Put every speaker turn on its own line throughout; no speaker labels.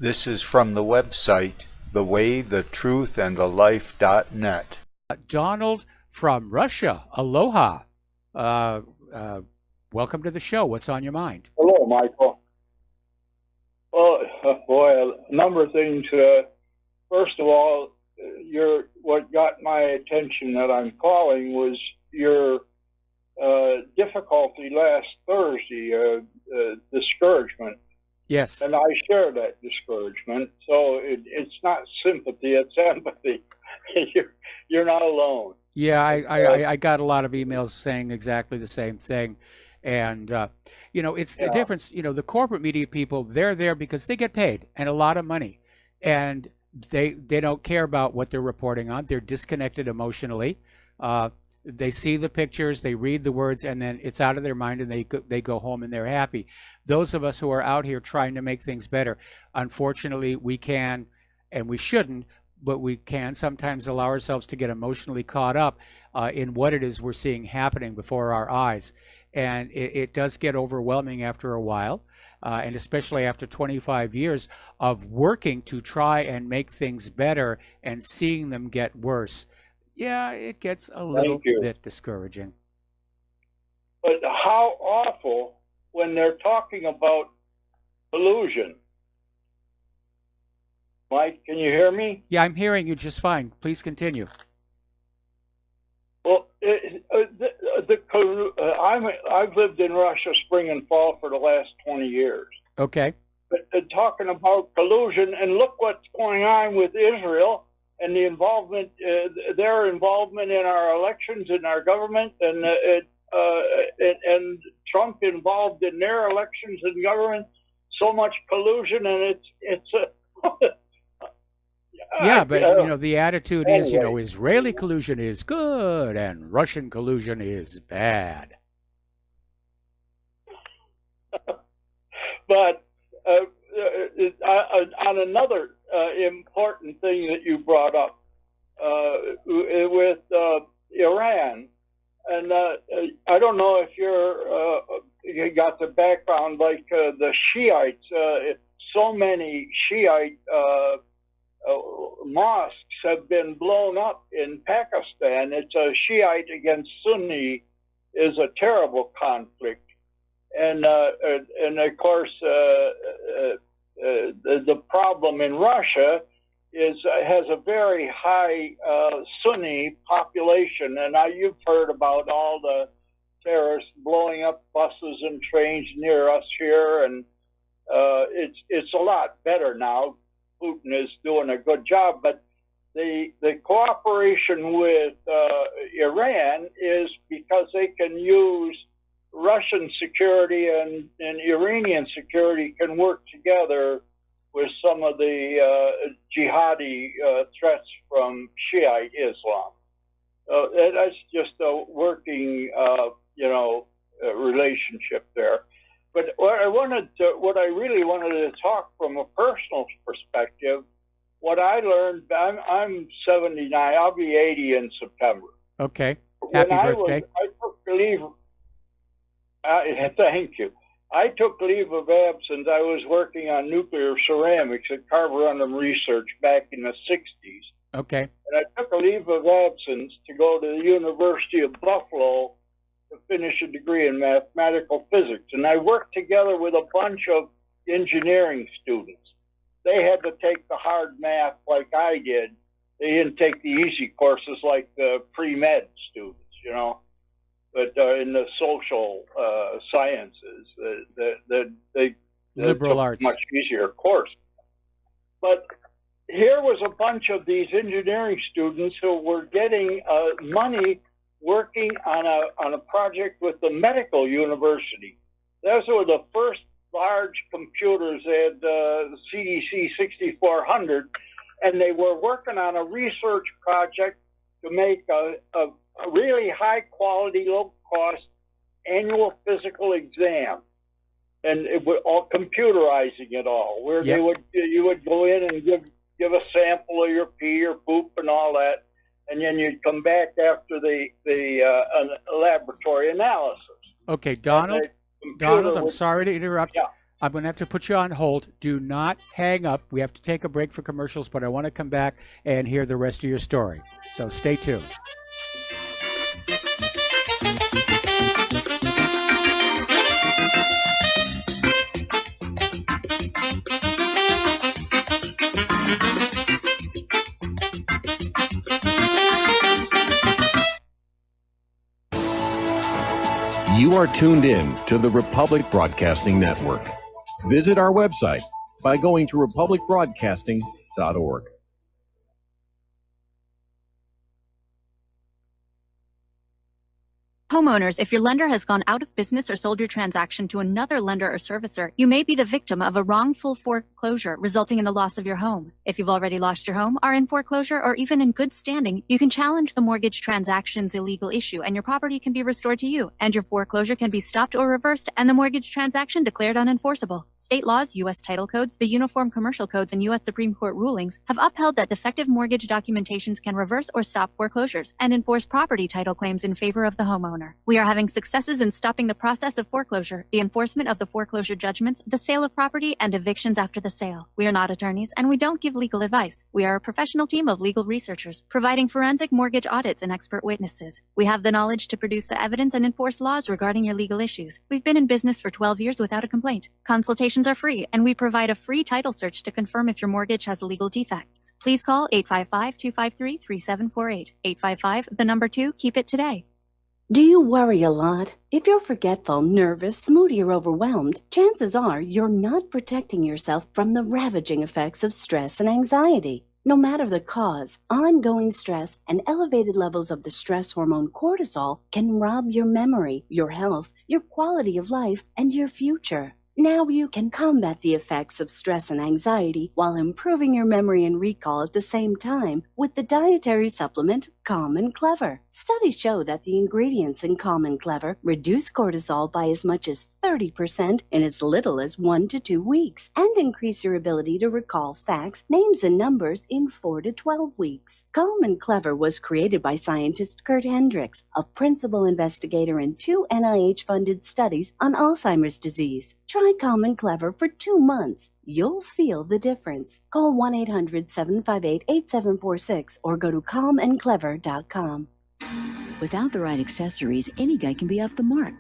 This is from the website thewaythetruthandthelife.net.
Donald from Russia, aloha. Welcome to the show. What's on your mind?
Hello, Michael. Well, boy, a number of things. First of all, what got my attention that I'm calling was your difficulty last Thursday, discouragement.
Yes.
And I share that discouragement. So it's not sympathy, it's empathy. You're not alone.
Yeah, I got a lot of emails saying exactly the same thing. And, it's the difference. The corporate media people, they're there because they get paid and a lot of money. And they don't care about what they're reporting on. They're disconnected emotionally. They see the pictures, they read the words, and then it's out of their mind, and they go home and they're happy. Those of us who are out here trying to make things better, unfortunately, we can, and we shouldn't, but we can sometimes allow ourselves to get emotionally caught up in what it is we're seeing happening before our eyes. And it does get overwhelming after a while, and especially after 25 years of working to try and make things better and seeing them get worse. Yeah, it gets a little bit discouraging.
But how awful when they're talking about collusion. Mike, can you hear me?
Yeah, I'm hearing you just fine. Please continue.
Well, I've lived in Russia spring and fall for the last 20 years.
Okay.
But talking about collusion, and look what's going on with Israel and the involvement, their involvement in our elections, in our government, and Trump involved in their elections and government. So much collusion, and it's
yeah, but the attitude is, Israeli collusion is good and Russian collusion is bad.
But on another important thing that you brought up with Iran, and I don't know if you got the background like the Shiites. So many Shiite mosques have been blown up in Pakistan. It's a Shiite against Sunni is a terrible conflict, and of course the problem in Russia has a very high Sunni population, and you've heard about all the terrorists blowing up buses and trains near us here, and it's a lot better now. Putin is doing a good job, but the cooperation with Iran is because they can use Russian security and Iranian security can work together with some of the jihadi threats from Shiite Islam. That's just a working, relationship there. But what I really wanted to talk from a personal perspective, what I learned, I'm 79, I'll be 80 in September.
Okay. Happy birthday.
I took leave. Thank you. I took leave of absence. I was working on nuclear ceramics at Carborundum Research back in the 60s.
Okay.
And I took a leave of absence to go to the University of Buffalo to finish a degree in mathematical physics. And I worked together with a bunch of engineering students. They had to take the hard math like I did. They didn't take the easy courses like the pre-med students, But in the social sciences, they
liberal
took
arts,
much easier course. But here was a bunch of these engineering students who were getting money working on a project with the medical university. Those were the first large computers. They had the CDC 6400, and they were working on a research project to make a really high quality, low cost annual physical exam, and it would all computerizing it all, where you would go in and give a sample of your pee or poop and all that, and then you'd come back after the laboratory analysis.
Okay, Donald, I'm sorry to interrupt.
Yeah.
I'm going to have to put you on hold. Do not hang up. We have to take a break for commercials, but I want to come back and hear the rest of your story. So stay tuned.
You are tuned in to the Republic Broadcasting Network. Visit our website by going to republicbroadcasting.org.
Homeowners, if your lender has gone out of business or sold your transaction to another lender or servicer, you may be the victim of a wrongful foreclosure resulting in the loss of your home. If you've already lost your home, are in foreclosure, or even in good standing, you can challenge the mortgage transaction's illegal issue and your property can be restored to you, and your foreclosure can be stopped or reversed and the mortgage transaction declared unenforceable. State laws, U.S. title codes, the Uniform Commercial Codes, and U.S. Supreme Court rulings have upheld that defective mortgage documentations can reverse or stop foreclosures and enforce property title claims in favor of the homeowner. We are having successes in stopping the process of foreclosure, the enforcement of the foreclosure judgments, the sale of property, and evictions after the sale. We are not attorneys, and we don't give legal advice. We are a professional team of legal researchers, providing forensic mortgage audits and expert witnesses. We have the knowledge to produce the evidence and enforce laws regarding your legal issues. We've been in business for 12 years without a complaint. Consultations are free, and we provide a free title search to confirm if your mortgage has legal defects. Please call 855-253-3748. 855, keep it today.
Do you worry a lot? If you're forgetful, nervous, moody, or overwhelmed, chances are you're not protecting yourself from the ravaging effects of stress and anxiety. No matter the cause, ongoing stress and elevated levels of the stress hormone cortisol can rob your memory, your health, your quality of life, and your future. Now you can combat the effects of stress and anxiety while improving your memory and recall at the same time with the dietary supplement Calm and Clever. Studies show that the ingredients in Calm and Clever reduce cortisol by as much as 30% in as little as 1 to 2 weeks and increase your ability to recall facts, names, and numbers in 4 to 12 weeks. Calm and Clever was created by scientist Kurt Hendricks, a principal investigator in 2 NIH-funded studies on Alzheimer's disease. Try Calm and Clever for 2 months. You'll feel the difference. Call 1-800-758-8746 or go to calmandclever.com.
Without the right accessories, any guy can be off the mark.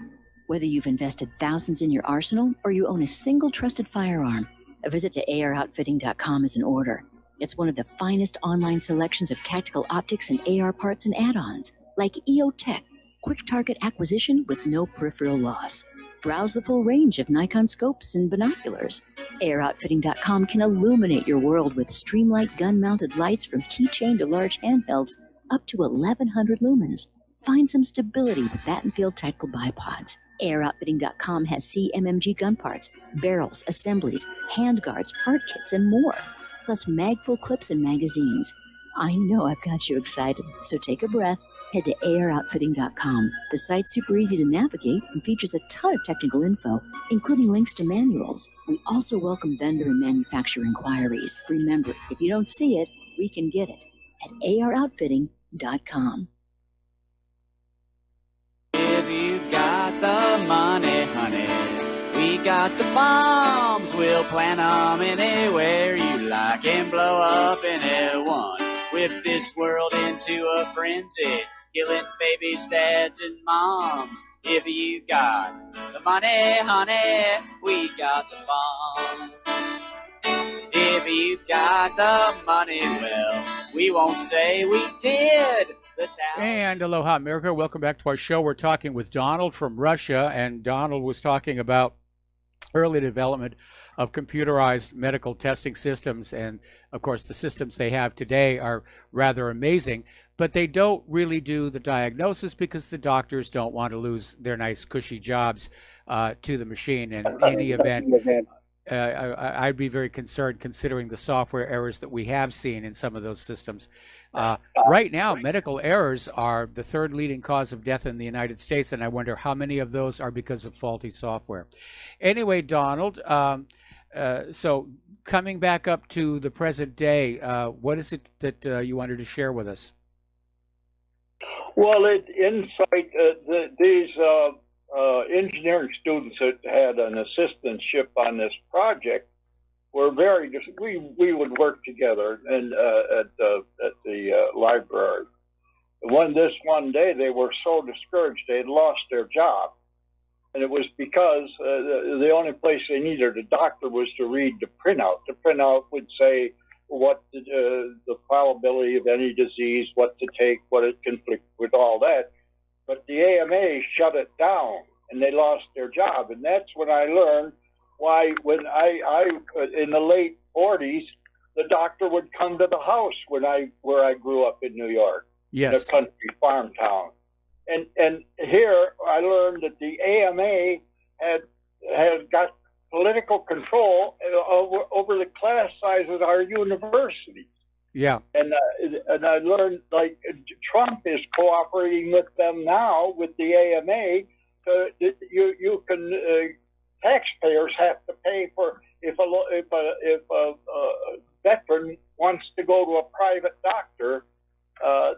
Whether you've invested thousands in your arsenal or you own a single trusted firearm, a visit to AROutfitting.com is in order. It's one of the finest online selections of tactical optics and AR parts and add-ons, like EOTech, quick target acquisition with no peripheral loss. Browse the full range of Nikon scopes and binoculars. AROutfitting.com can illuminate your world with Streamlight gun-mounted lights from keychain to large handhelds up to 1,100 lumens. Find some stability with Battenfield tactical bipods. AirOutfitting.com has CMMG gun parts, barrels, assemblies, handguards, part kits, and more, plus mag-full clips and magazines. I know I've got you excited, so take a breath. Head to AirOutfitting.com. The site's super easy to navigate and features a ton of technical info, including links to manuals. We also welcome vendor and manufacturer inquiries. Remember, if you don't see it, we can get it at AirOutfitting.com.
If you got the money, honey, we got the bombs. We'll plant them anywhere you like and blow up anyone. Whip this world into a frenzy, killing babies, dads, and moms. If you got the money, honey, we got the bomb. If you got the money, well, we won't say we did.
And aloha, America. Welcome back to our show. We're talking with Donald from Russia, and Donald was talking about early development of computerized medical testing systems. And of course, the systems they have today are rather amazing, but they don't really do the diagnosis because the doctors don't want to lose their nice cushy jobs to the machine. In any event, I'd be very concerned considering the software errors that we have seen in some of those systems. Right now, medical errors are the third leading cause of death in the United States, and I wonder how many of those are because of faulty software. Anyway, Donald, so coming back up to the present day, what is it that you wanted to share with us?
Well, these engineering students that had an assistantship on this project were we would work together and at the library. One day they were so discouraged they had lost their job, and it was because the only place they needed a doctor was to read the printout. The printout would say what the probability of any disease, what to take, what it conflicts with, all that. But the AMA shut it down, and they lost their job. And that's when I learned why, when I in the late 40s, the doctor would come to the house where I grew up in New York,
yes,
in a country farm town. And here I learned that the AMA had got political control over the class sizes of our universities.
Yeah.
And I learned, like, Trump is cooperating with them now, with the AMA. You can taxpayers have to pay for if a veteran wants to go to a private doctor.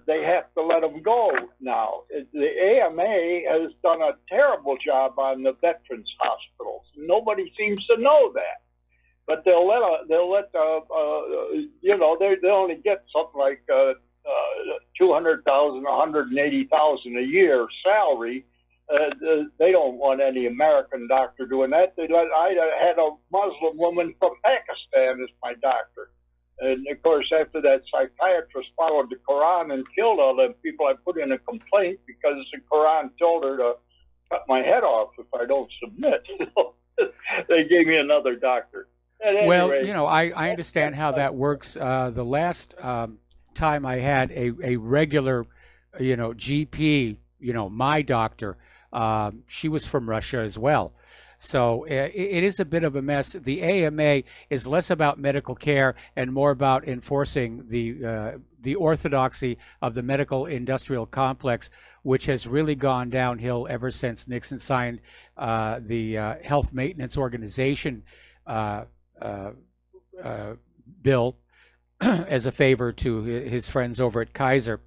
They have to let them go now. The AMA has done a terrible job on the veterans hospitals. Nobody seems to know that, but they'll let they only get something like $200,000, $180,000 a year salary. They don't want any American doctor doing that. I had a Muslim woman from Pakistan as my doctor. And, of course, after that psychiatrist followed the Quran and killed all them people, I put in a complaint because the Quran told her to cut my head off if I don't submit. They gave me another doctor.
Well, I understand how that works. The last time I had a regular, GP, my doctor, she was from Russia as well. So it is a bit of a mess. The AMA is less about medical care and more about enforcing the orthodoxy of the medical industrial complex, which has really gone downhill ever since Nixon signed the Health Maintenance Organization bill as a favor to his friends over at Kaiser.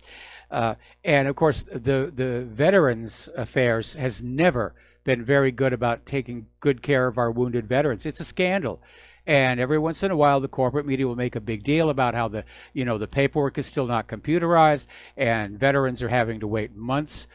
And of course, the Veterans Affairs has never been very good about taking good care of our wounded veterans. It's a scandal. And every once in a while, the corporate media will make a big deal about how the paperwork is still not computerized and veterans are having to wait months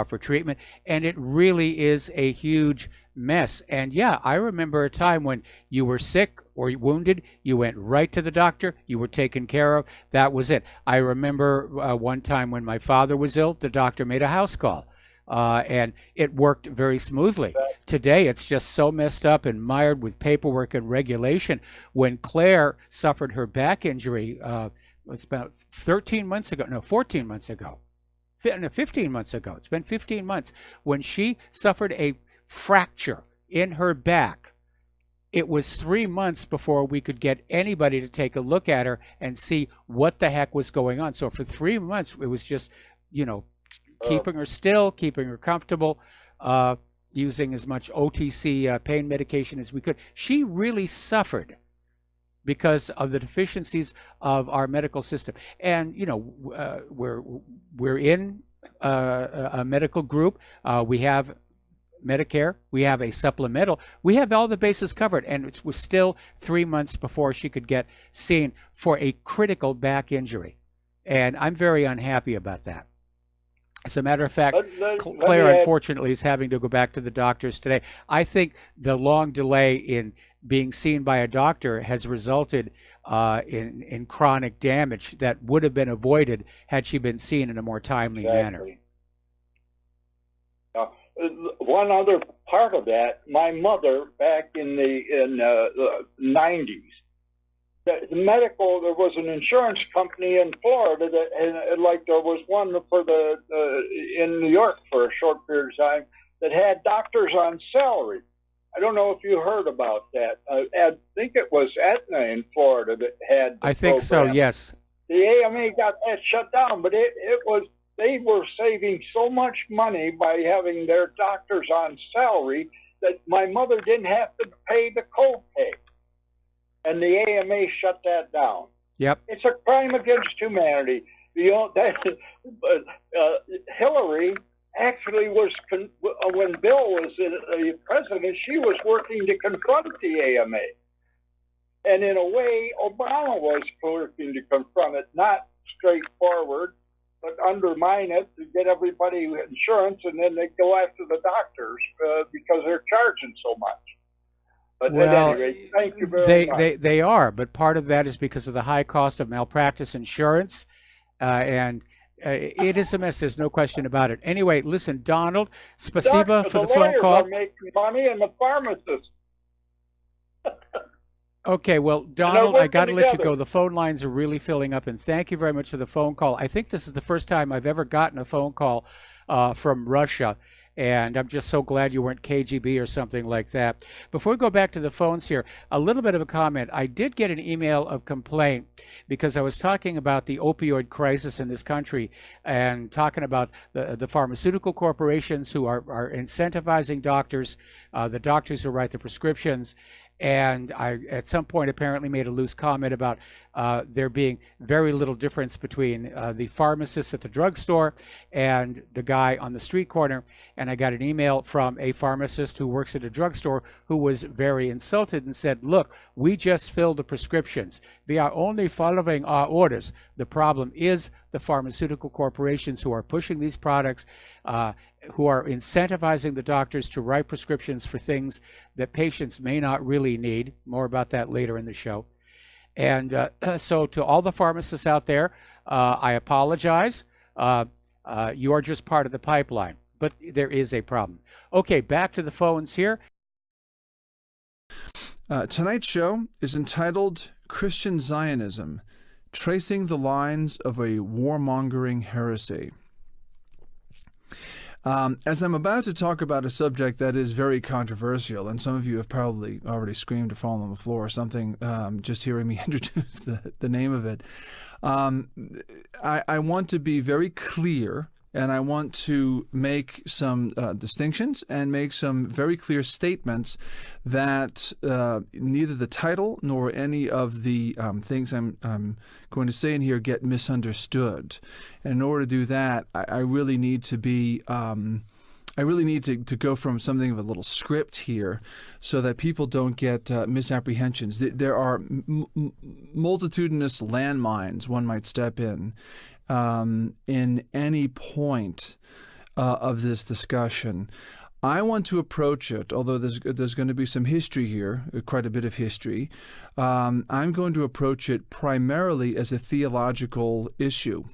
for treatment. And it really is a huge mess. And yeah, I remember a time when you were sick or wounded, you went right to the doctor, you were taken care of. That was it. I remember one time when my father was ill, the doctor made a house call. And it worked very smoothly. Today, it's just so messed up and mired with paperwork and regulation. When Claire suffered her back injury, it's about 14 months ago. It's been 15 months. When she suffered a fracture in her back, it was 3 months before we could get anybody to take a look at her and see what the heck was going on. So for 3 months, it was just, keeping her still, keeping her comfortable, using as much OTC pain medication as we could. She really suffered because of the deficiencies of our medical system. And, we're in a medical group. We have Medicare. We have a supplemental. We have all the bases covered. And it was still 3 months before she could get seen for a critical back injury. And I'm very unhappy about that. As a matter of fact, Claire, unfortunately, is having to go back to the doctors today. I think the long delay in being seen by a doctor has resulted in chronic damage that would have been avoided had she been seen in a more timely manner.
One other part of that, my mother, back in the 90s, there was an insurance company in Florida there was one in New York for a short period of time that had doctors on salary. I don't know if you heard about that. I think it was Aetna in Florida that had the
I think
program.
So, yes.
The AMA got that shut down, but they were saving so much money by having their doctors on salary that my mother didn't have to pay the copay. And the AMA shut that down.
Yep.
It's a crime against humanity. Hillary actually was, when Bill was the president, she was working to confront the AMA. And in a way, Obama was working to confront it, not straightforward, but undermine it to get everybody insurance, and then they go after the doctors because they're charging so much. But
well,
at any rate, thank you very much.
They are, but part of that is because of the high cost of malpractice insurance, and it is a mess. There's no question about it. Anyway, listen, Donald, spasiba for the phone call.
The lawyers are making money, and the pharmacists.
Okay, well, Donald, I got to let you go. The phone lines are really filling up, and thank you very much for the phone call. I think this is the first time I've ever gotten a phone call from Russia, and I'm just so glad you weren't KGB or something like that. Before we go back to the phones here, a little bit of a comment. I did get an email of complaint because I was talking about the opioid crisis in this country and talking about the pharmaceutical corporations who are incentivizing doctors, the doctors who write the prescriptions. And I, at some point, apparently made a loose comment about there being very little difference between the pharmacist at the drugstore and the guy on the street corner. And I got an email from a pharmacist who works at a drugstore who was very insulted and said, look, we just filled the prescriptions. They are only following our orders. The problem is the pharmaceutical corporations who are pushing these products, who are incentivizing the doctors to write prescriptions for things that patients may not really need. More about that later in the show. And so to all the pharmacists out there, I apologize. You are just part of the pipeline, but there is a problem. Okay, back to the phones here.
Tonight's show is entitled Christian Zionism, Tracing the Lines of a Warmongering Heresy. As I'm about to talk about a subject that is very controversial, and some of you have probably already screamed or fallen on the floor or something just hearing me introduce the name of it, I want to be very clear, and I want to make some distinctions and make some very clear statements that neither the title nor any of the things I'm going to say in here get misunderstood. And in order to do that, I really need to be I really need to go from something of a little script here so that people don't get misapprehensions. There are multitudinous landmines one might step in any point of this discussion. I want to approach it, although there's going to be some history here, quite a bit of history. I'm going to approach it primarily as a theological issue,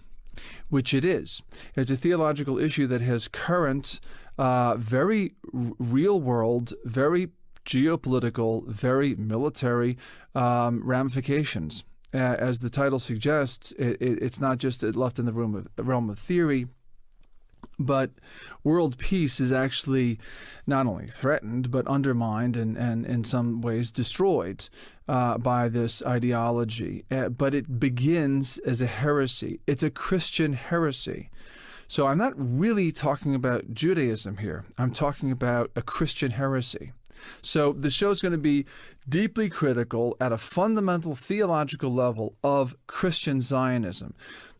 which it is. It's a theological issue that has current, very real world, very geopolitical, very military ramifications. As the title suggests, it's not just left in the realm of theory, but world peace is actually not only threatened, but undermined and in some ways destroyed by this ideology. But it begins as a heresy. It's a Christian heresy. So I'm not really talking about Judaism here. I'm talking about a Christian heresy. So the show is going to be deeply critical at a fundamental theological level of Christian Zionism.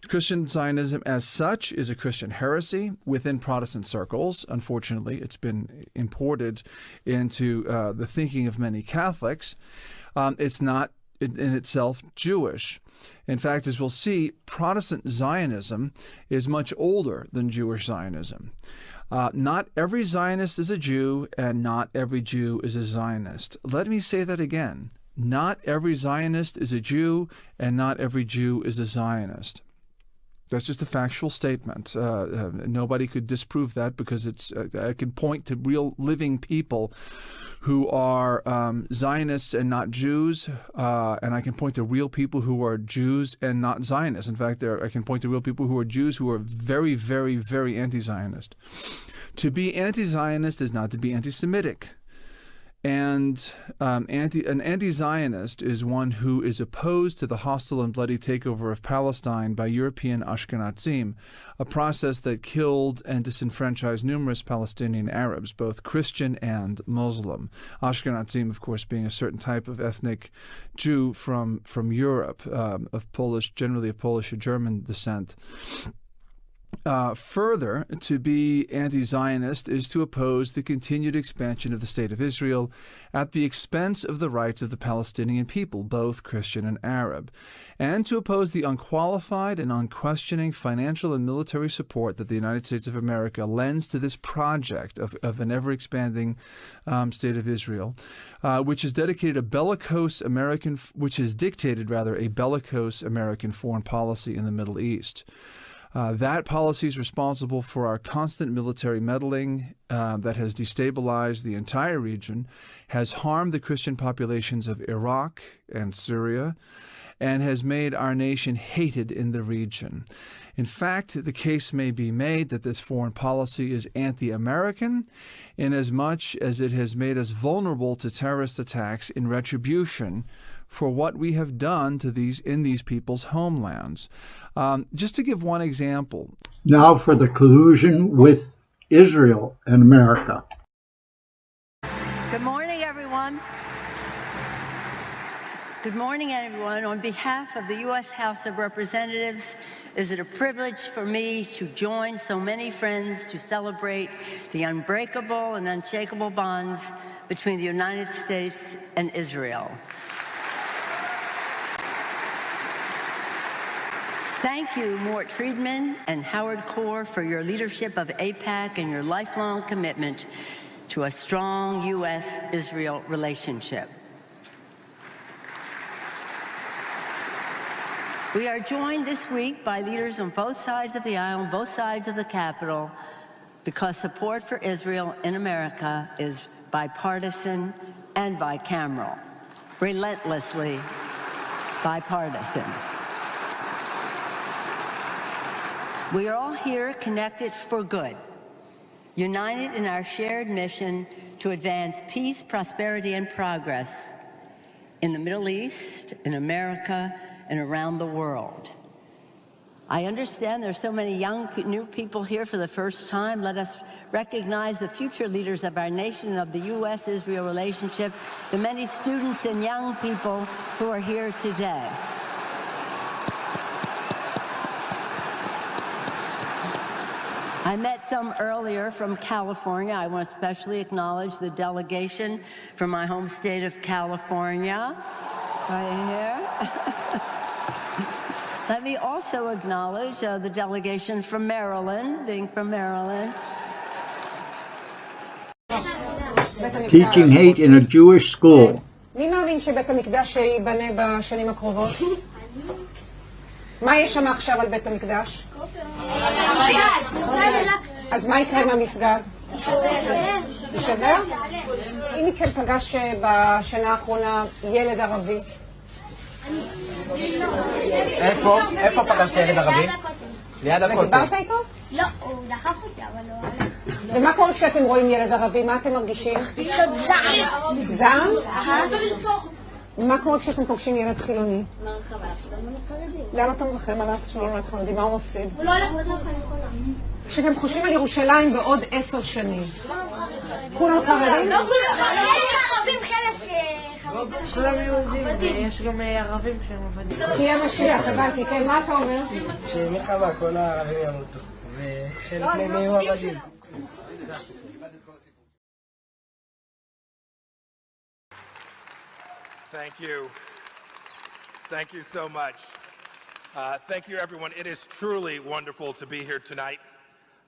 Christian Zionism as such is a Christian heresy within Protestant circles. Unfortunately, it's been imported into the thinking of many Catholics. It's not in itself Jewish. In fact, as we'll see, Protestant Zionism is much older than Jewish Zionism. Not every Zionist is a Jew, and not every Jew is a Zionist. Let me say that again. Not every Zionist is a Jew, and not every Jew is a Zionist. That's just a factual statement. Nobody could disprove that because I could point to real living people who are Zionists and not Jews, and I can point to real people who are Jews and not Zionists. In fact, I can point to real people who are Jews who are very, very, very anti-Zionist. To be anti-Zionist is not to be anti-Semitic. And an anti-Zionist is one who is opposed to the hostile and bloody takeover of Palestine by European Ashkenazim, a process that killed and disenfranchised numerous Palestinian Arabs, both Christian and Muslim. Ashkenazim, of course, being a certain type of ethnic Jew from Europe, generally of Polish or German descent. Further, to be anti-Zionist is to oppose the continued expansion of the State of Israel at the expense of the rights of the Palestinian people, both Christian and Arab, and to oppose the unqualified and unquestioning financial and military support that the United States of America lends to this project of an ever-expanding State of Israel, which has dictated a bellicose American foreign policy in the Middle East. That policy is responsible for our constant military meddling that has destabilized the entire region, has harmed the Christian populations of Iraq and Syria, and has made our nation hated in the region. In fact, the case may be made that this foreign policy is anti-American inasmuch as it has made us vulnerable to terrorist attacks in retribution for what we have done to these people's homelands. Just to give one example.
Now for the collusion with Israel and America.
Good morning, everyone. Good morning, everyone. On behalf of the U.S. House of Representatives, is it a privilege for me to join so many friends to celebrate the unbreakable and unshakable bonds between the United States and Israel. Thank you, Mort Friedman and Howard Corr, for your leadership of AIPAC and your lifelong commitment to a strong U.S.-Israel relationship. We are joined this week by leaders on both sides of the aisle, on both sides of the Capitol, because support for Israel in America is bipartisan and bicameral, relentlessly bipartisan. We are all here connected for good, united in our shared mission to advance peace, prosperity, and progress in the Middle East, in America, and around the world. I understand there's so many new people here for the first time. Let us recognize the future leaders of our nation and of the U.S.-Israel relationship, the many students and young people who are here today. I met some earlier from California. I want to especially acknowledge the delegation from my home state of California, right here. Let me also acknowledge the delegation from Maryland, being from Maryland.
Teaching hate in a Jewish school.
מי מאמין שבית המקדש ייבנה בשנים הקרובות? מה יש שם עכשיו על בית המקדש? אז מה יקרה עם המסגד? יישבר? אם מכן פגש בשנה האחרונה ילד ערבי?
איפה פגשת ילד ערבי? ליד הכותל.
דיברת איתו?
לא, הוא דחף אותי, אבל לא עלה.
ומה קורה כשאתם רואים ילד ערבי? מה אתם מרגישים?
פשוט זעם.
זעם? מה קורה כשאתם פוגשים ילד חילוני? למה אתה מרחם עליו שלא לומד חרדי? מה הוא מפסיד?
הוא לא הולך לדעת חרדי.
כשאתם חושבים על ירושלים בעוד 10 שנים, כולם חרדים?
לא כולם חרדים, ערבים חלק חרדים.
כולם יהודים, ויש גם ערבים שהם עבדים.
כי המשיח, הבנתי, כן, מה אתה אומר?
שמלחמה כל הערבים ימותו, וחלק מהם יהיו עבדים.
Thank you. Thank you so much. Thank you, everyone. It is truly wonderful to be here tonight.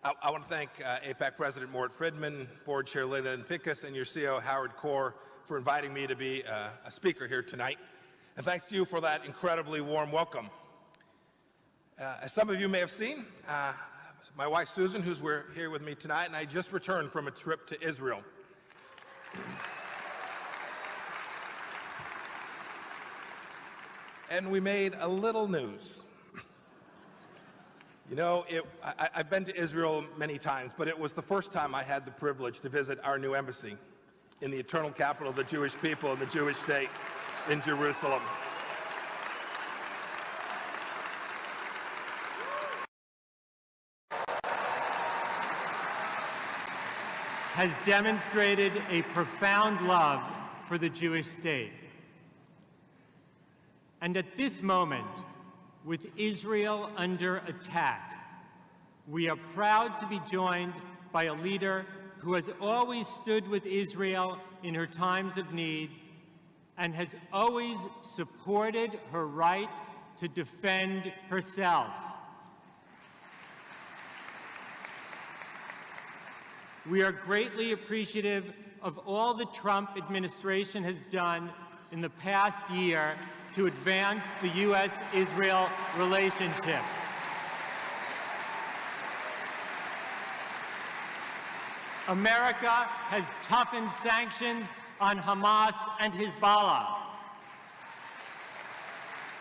I want to thank AIPAC President Mort Friedman, Board Chair Leland Pickus, and your CEO, Howard Corr, for inviting me to be a speaker here tonight. And thanks to you for that incredibly warm welcome. As some of you may have seen, my wife, Susan, who's here with me tonight, and I just returned from a trip to Israel. And we made a little news. You know, I've been to Israel many times, but it was the first time I had the privilege to visit our new embassy in the eternal capital of the Jewish people and the Jewish state in Jerusalem.
Has demonstrated a profound love for the Jewish state. And at this moment, with Israel under attack, We are proud to be joined by a leader who has always stood with Israel in her times of need and has always supported her right to defend herself. We are greatly appreciative of all the Trump administration has done in the past year to advance the U.S.-Israel relationship. America has toughened sanctions on Hamas and Hezbollah.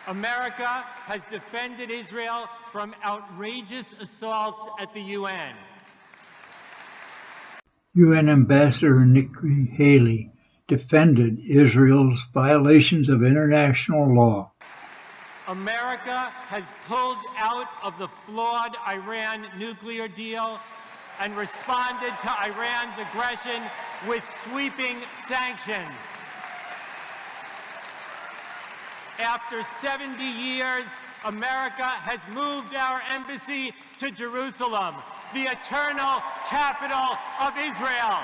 America has defended Israel from outrageous assaults at the UN.
UN Ambassador Nikki Haley defended Israel's violations of international law.
America has pulled out of the flawed Iran nuclear deal and responded to Iran's aggression with sweeping sanctions. After 70 years, America has moved our embassy to Jerusalem, the eternal capital of Israel.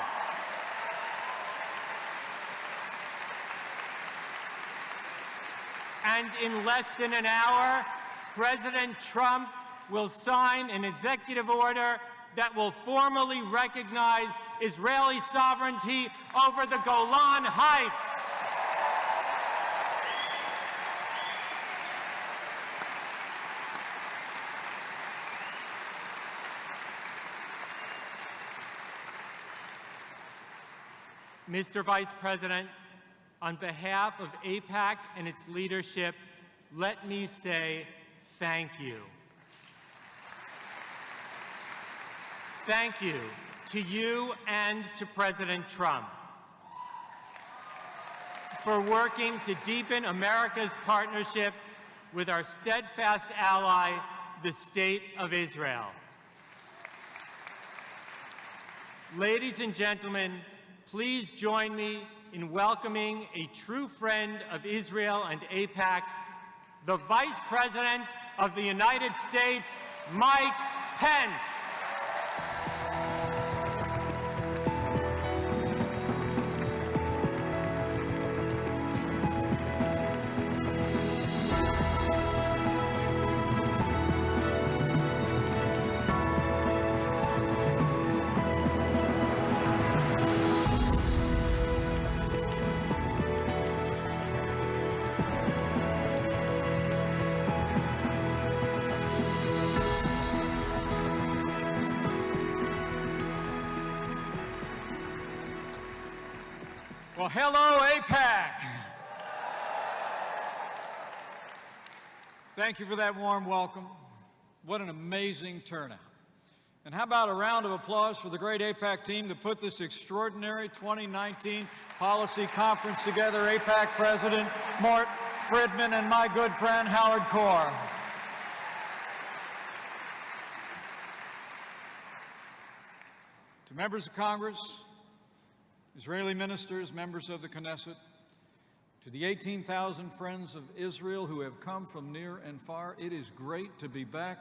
And in less than an hour, President Trump will sign an executive order that will formally recognize Israeli sovereignty over the Golan Heights. Mr. Vice President, on behalf of AIPAC and its leadership, let me say thank you. Thank you to you and to President Trump for working to deepen America's partnership with our steadfast ally, the State of Israel. Ladies and gentlemen, please join me in welcoming a true friend of Israel and AIPAC, the Vice President of the United States, Mike Pence. Well, hello, AIPAC.
Thank you for that warm welcome. What an amazing turnout. And how about a round of applause for the great AIPAC team that put this extraordinary 2019 policy conference together, AIPAC President Mort Friedman and my good friend Howard Kaur. To members of Congress, Israeli ministers, members of the Knesset, to the 18,000 friends of Israel who have come from near and far, it is great to be back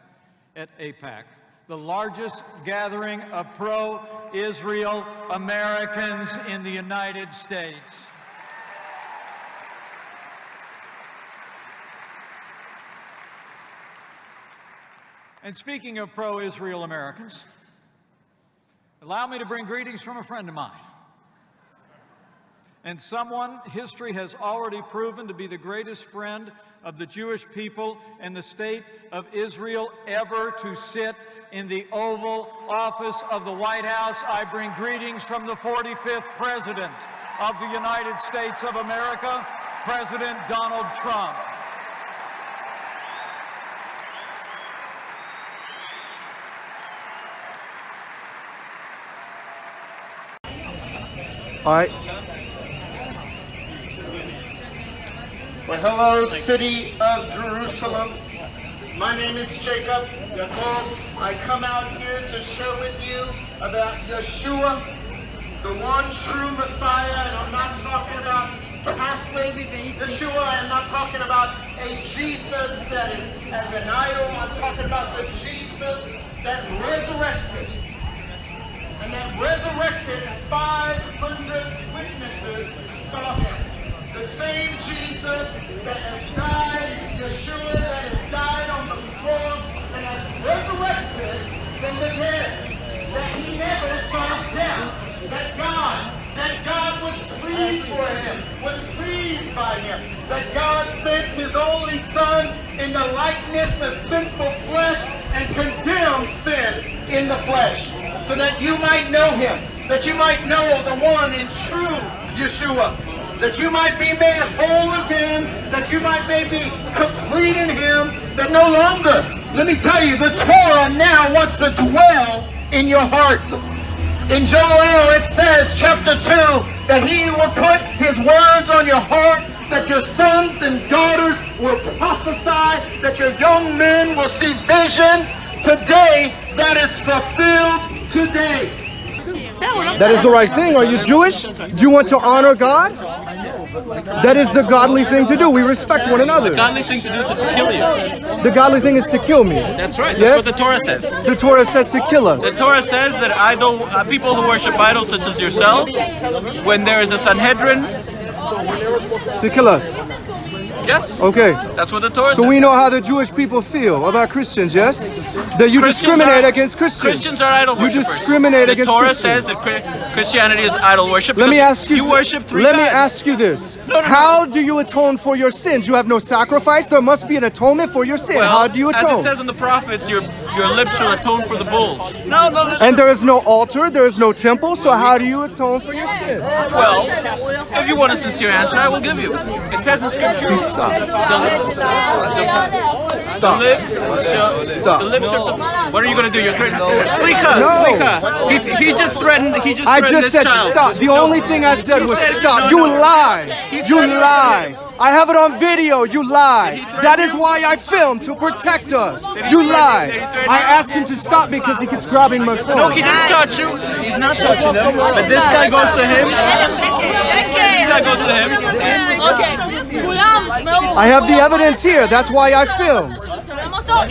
at AIPAC, the largest gathering of pro-Israel Americans in the United States. And speaking of pro-Israel Americans, allow me to bring greetings from a friend of mine, and someone history has already proven to be the greatest friend of the Jewish people and the state of Israel ever to sit in the Oval Office of the White House. I bring greetings from the 45th President of the United States of America, President Donald Trump.
All right.
Well, hello, city of Jerusalem. My name is Jacob Yaakov. I come out here to share with you about Yeshua, the one true Messiah, and I'm not talking about Catholic Yeshua. I'm not talking about a Jesus that is as an idol. I'm talking about the Jesus that resurrected. And that resurrected 500 witnesses saw him. The same Jesus that has died, Yeshua that has died on the cross and has resurrected from the dead. That he never saw death. That God was pleased for him, was pleased by him. That God sent his only Son in the likeness of sinful flesh and condemned sin in the flesh. So that you might know him, that you might know the one and true Yeshua, that you might be made whole again, that you might be complete in him, that no longer, let me tell you, the Torah now wants to dwell in your heart. In Joel it says, chapter 2, that he will put his words on your heart, that your sons and daughters will prophesy, that your young men will see visions. Today, that is fulfilled today.
That is the right thing. Are you Jewish? Do you want to honor God? That is the godly thing to do. We respect one another.
The godly thing to do is to kill you.
The godly thing is to kill me.
That's right. That's
yes?
what the Torah says.
The Torah says to kill us.
The Torah says that people who worship idols such as yourself, when there is a Sanhedrin,
to kill us.
Yes.
Okay.
That's what the Torah says.
So we know how the Jewish people feel about Christians, yes? That you discriminate against Christians.
Christians are idol worshippers.
You discriminate against Christians.
The Torah says that Christianity is idol worship.
Let me ask you.
You worship three gods.
Let me ask you this. How do you atone for your sins? You have no sacrifice. There must be an atonement for your sin.
Well,
how do you atone?
As it says in the prophets, your lips shall atone for the bulls. No.
And there is no altar. There is no temple. So how do you atone for your sins?
Well, if you want a sincere answer, I will give you. It says in Scripture.
Stop.
The lips are what are you going to do? You're threatening. Slika.
No.
He just threatened.
I just said stop. The only thing I said was stop. You lie. You lie. I have it on video. You lie. That is why I filmed, to protect us. You lie. I asked him to stop me because he keeps grabbing my phone.
No, he didn't touch you. He's not touching him. But this guy goes to him. This guy goes to him.
I have the evidence here. That's why I filmed.
I want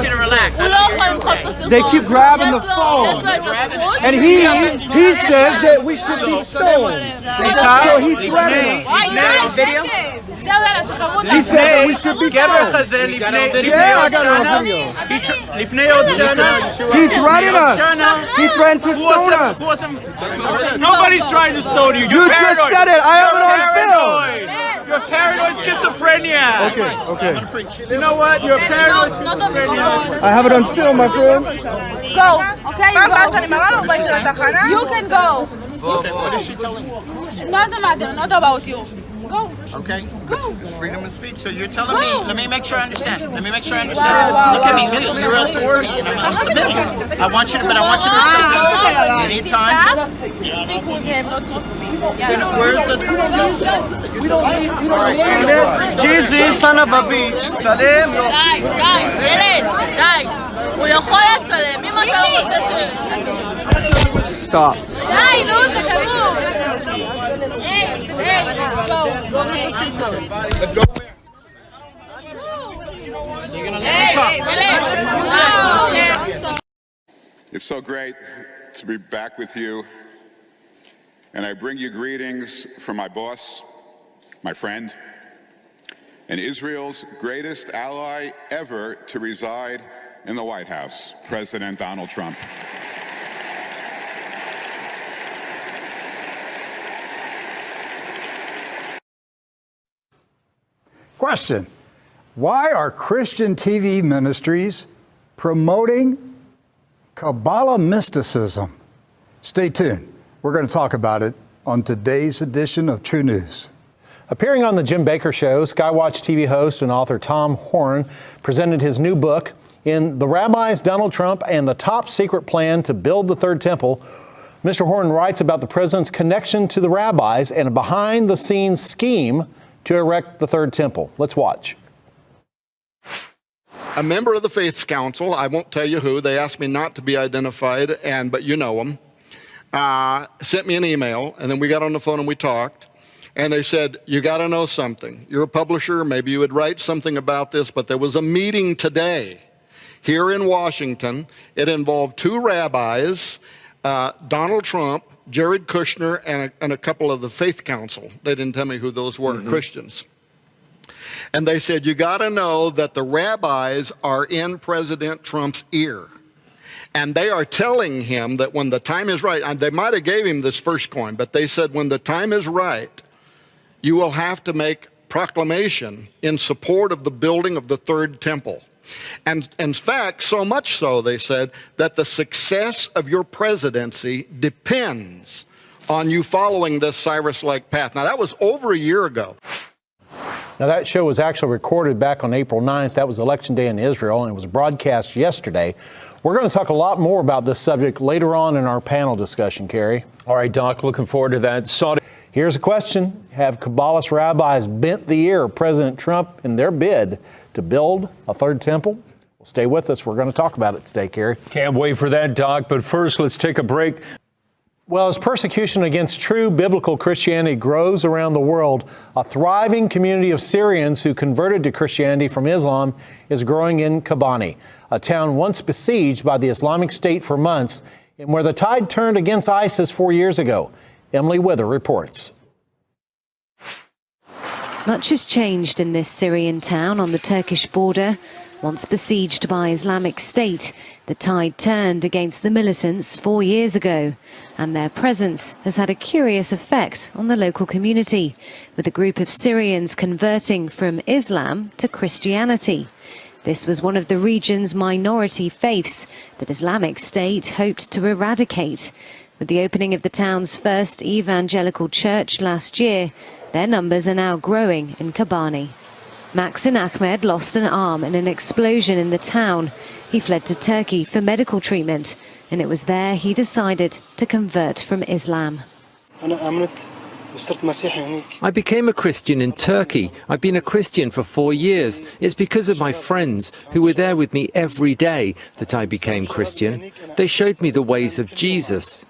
you to relax.
They keep grabbing the phone. And he says that we should be stoned. So he threatened us. He said that we should be stoned. Yeah, I got it on video. He threatened us. He threatened to stone us.
Nobody's trying to stone you.
You just said it. I have it on film.
You're paranoid schizophrenia.
Okay.
You know what? You're paranoid schizophrenia.
I have it on film, my friend.
Go. Okay, you can go.
Okay, what is she telling you?
Not matter, not about you. Go.
Okay. Go. It's freedom of speech. So you're telling me, let me make sure I understand. Look at me. You're authority and I'm submitting. I want you to respect me. Anytime.
Speak with him, not with me.
Then where's the...
Jesus, son of a bitch. צלם.
די, ילד, די. הוא יכול לצלם. אם אתה רוצה ש...
Stop.
די, נו, זה כמוך. Hey, go.
Let's go where? You're gonna let me talk.
It's so great to be back with you, and I bring you greetings from my boss, my friend, and Israel's greatest ally ever to reside in the White House, President Donald Trump.
Question: why are Christian TV ministries promoting Kabbalah mysticism? Stay tuned. We're going to talk about it on today's edition of True News.
Appearing on the Jim Baker Show, Skywatch TV host and author Tom Horn presented his new book, In the Rabbis, Donald Trump, and the Top Secret Plan to Build the Third Temple. Mr. Horn writes about the president's connection to the rabbis and a behind-the-scenes scheme to erect the Third Temple. Let's watch.
A member of the Faith Council, I won't tell you who, they asked me not to be identified, but you know them, sent me an email, and then we got on the phone and we talked, and they said, you got to know something. You're a publisher, maybe you would write something about this, but there was a meeting today here in Washington. It involved 2 rabbis, Donald Trump, Jared Kushner, and a couple of the Faith Council. They didn't tell me who those were, Christians. And they said, you got to know that the rabbis are in President Trump's ear. And they are telling him that when the time is right, and they might have gave him this first coin, but they said when the time is right, you will have to make proclamation in support of the building of the third temple. And in fact, so much so, they said, that the success of your presidency depends on you following this Cyrus-like path. Now, that was over a year ago.
Now, that show was actually recorded back on April 9th. That was Election Day in Israel, and it was broadcast yesterday. We're going to talk a lot more about this subject later on in our panel discussion, Kerry.
All right, Doc, looking forward to that.
Here's a question. Have Kabbalist rabbis bent the ear of President Trump in their bid to build a third temple? Well, stay with us. We're going to talk about it today, Kerry.
Can't wait for that, Doc. But first, let's take a break.
Well, as persecution against true biblical Christianity grows around the world, a thriving community of Syrians who converted to Christianity from Islam is growing in Kobani, a town once besieged by the Islamic State for months and where the tide turned against ISIS 4 years ago. Emily Wither reports.
Much has changed in this Syrian town on the Turkish border. Once besieged by Islamic State, the tide turned against the militants 4 years ago, and their presence has had a curious effect on the local community, with a group of Syrians converting from Islam to Christianity. This was one of the region's minority faiths that Islamic State hoped to eradicate. With the opening of the town's first evangelical church last year, their numbers are now growing in Kobani. Maxin Ahmed lost an arm in an explosion in the town. He fled to Turkey for medical treatment, and it was there he decided to convert from Islam.
I became a Christian in Turkey. I've been a Christian for 4 years. It's because of my friends who were there with me every day that I became Christian. They showed me the ways of Jesus.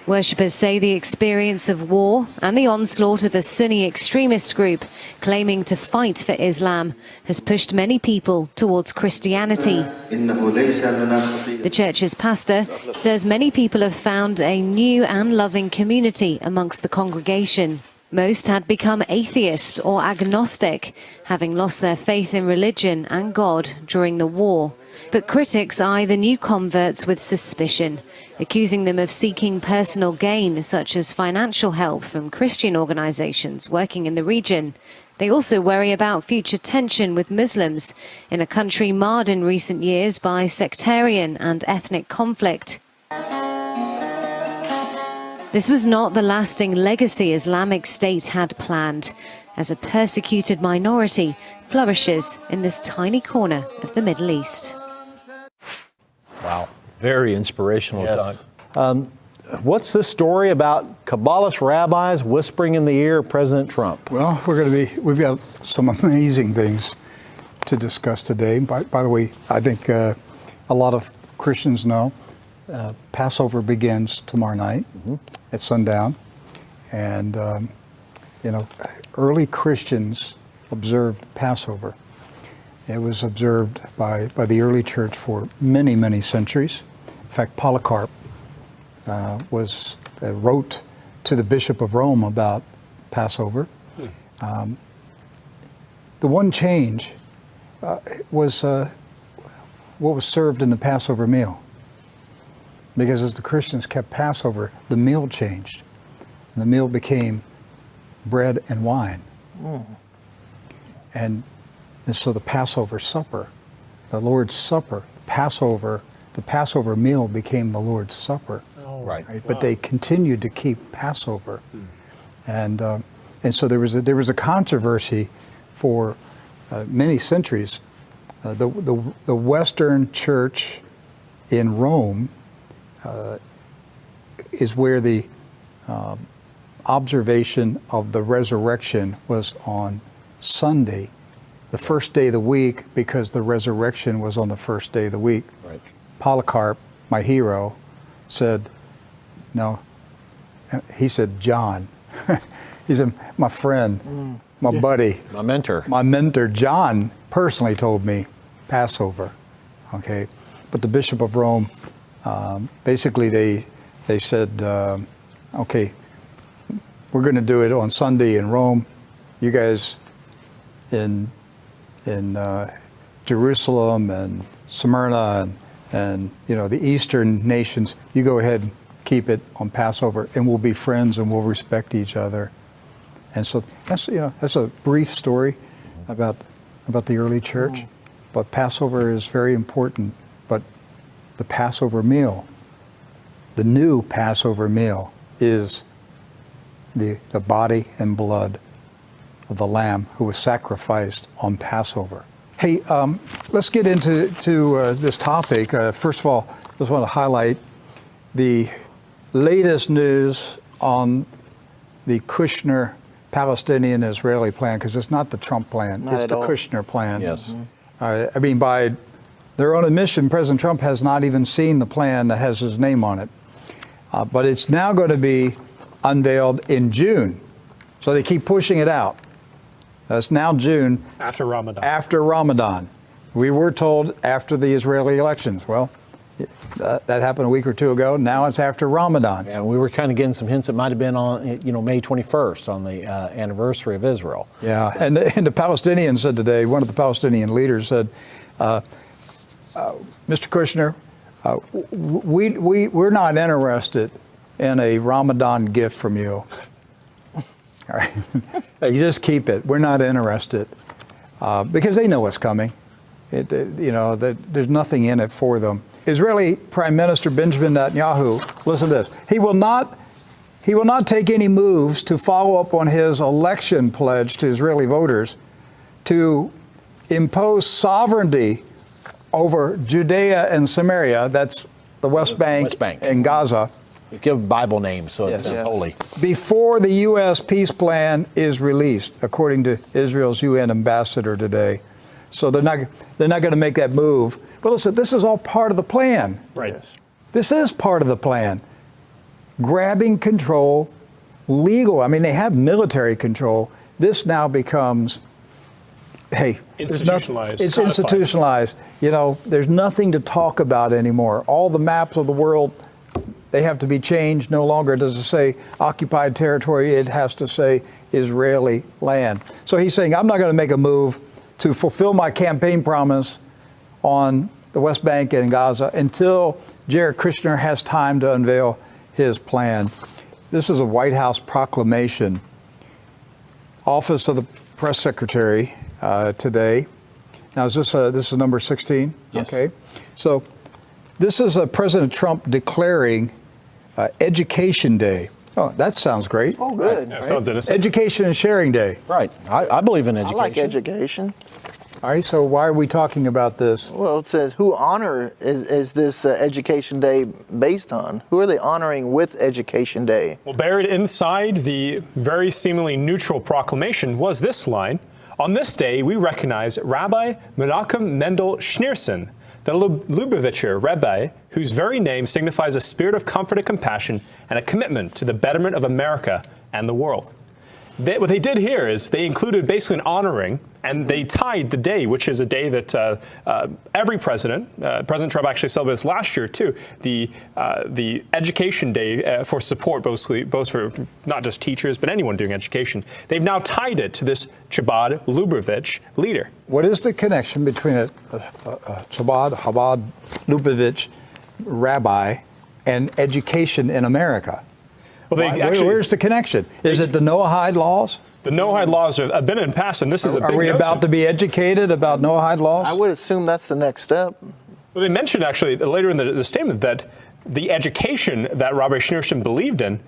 Worshippers say the experience of war and the onslaught of a Sunni extremist group claiming to fight for Islam has pushed many people towards Christianity. The church's pastor says many people have found a new and loving community amongst the congregation. Most had become atheist or agnostic, having lost their faith in religion and God during the war. But critics eye the new converts with suspicion, accusing them of seeking personal gain, such as financial help from Christian organizations working in the region. They also worry about future tension with Muslims in a country marred in recent years by sectarian and ethnic conflict. This was not the lasting legacy Islamic State had planned, as a persecuted minority flourishes in this tiny corner of the Middle East.
Wow, very inspirational,
Yes.
Doc.
What's this story about Kabbalist rabbis whispering in the ear of President Trump?
Well, we've got some amazing things to discuss today. By the way, I think a lot of Christians know Passover begins tomorrow night at sundown, and early Christians observed Passover. It was observed by the early church for many, many centuries. In fact, Polycarp wrote to the Bishop of Rome about Passover. The one change was what was served in the Passover meal. Because as the Christians kept Passover, the meal changed. And the meal became bread and wine. And so the Passover supper, the Lord's Supper, the Passover meal became the Lord's Supper.
Right.
But they continued to keep Passover. And so there was a controversy for many centuries. The Western Church in Rome is where the observation of the resurrection was on Sunday, the first day of the week, because the resurrection was on the first day of the week.
Right.
Polycarp, my hero, said, no, he said, John, he said, my friend, my buddy,
my mentor.
My mentor, John, personally told me Passover, okay? But the Bishop of Rome, basically they said, okay, we're going to do it on Sunday in Rome. You guys in Jerusalem and Smyrna and the Eastern nations, you go ahead and keep it on Passover, and we'll be friends and we'll respect each other. And so that's a brief story about the early church. But Passover is very important. But the Passover meal, the new Passover meal, is the body and blood of the Lamb who was sacrificed on Passover. Hey, let's get into this topic. First of all, I just want to highlight the latest news on the Kushner Palestinian-Israeli plan, because it's not the Trump plan, it's the Kushner plan.
Yes.
I mean, by their own admission, President Trump has not even seen the plan that has his name on it. But it's now going to be unveiled in June. So they keep pushing it out. It's now June.
After Ramadan.
After Ramadan. We were told after the Israeli elections. Well, that happened a week or two ago. Now it's after Ramadan.
And we were kind of getting some hints it might have been on, May 21st, on the anniversary of Israel.
Yeah, and the Palestinians said today, one of the Palestinian leaders said, Mr. Kushner, we're not interested in a Ramadan gift from you. All right. You just keep it. We're not interested because they know what's coming. There's nothing in it for them. Israeli Prime Minister Benjamin Netanyahu, listen to this. He will not take any moves to follow up on his election pledge to Israeli voters to impose sovereignty over Judea and Samaria. That's the West Bank and Gaza.
You give Bible names, so it's holy.
Before the U.S. peace plan is released, according to Israel's UN ambassador today. So they're not going to make that move. But listen, this is all part of the plan.
Right.
This is part of the plan. Grabbing control, legal. I mean, they have military control. This now becomes, hey,
institutionalized.
It's institutionalized. There's nothing to talk about anymore. All the maps of the world, they have to be changed. No longer does it say occupied territory. It has to say Israeli land. So he's saying, I'm not going to make a move to fulfill my campaign promise on the West Bank and Gaza until Jared Kushner has time to unveil his plan. This is a White House proclamation. Office of the Press Secretary today. Now, this is number 16?
Yes.
Okay. So this is President Trump declaring Education Day. Oh, that sounds great.
Oh, good.
That sounds innocent.
Education and Sharing Day.
Right. I believe in education.
I like education.
All right, so why are we talking about this?
Well, it says, who honor is this Education Day based on? Who are they honoring with Education Day?
Well, buried inside the very seemingly neutral proclamation was this line: on this day, we recognize Rabbi Menachem Mendel Schneerson, the Lubavitcher Rebbe, whose very name signifies a spirit of comfort and compassion and a commitment to the betterment of America and the world. What they did here is they included basically an honoring, and they tied the day, which is a day that every president, President Trump actually celebrated last year too, the Education Day for support, both for not just teachers, but anyone doing education. They've now tied it to this Chabad Lubavitch leader.
What is the connection between a Chabad Lubavitch rabbi and education in America?
Well,
where's the connection? Is it the Noahide laws?
The Noahide laws have been in past, and this is a big
Are we about to be educated about Noahide laws?
I would assume that's the next step.
Well, they mentioned actually later in the statement that the education that Rabbi Schneerson believed in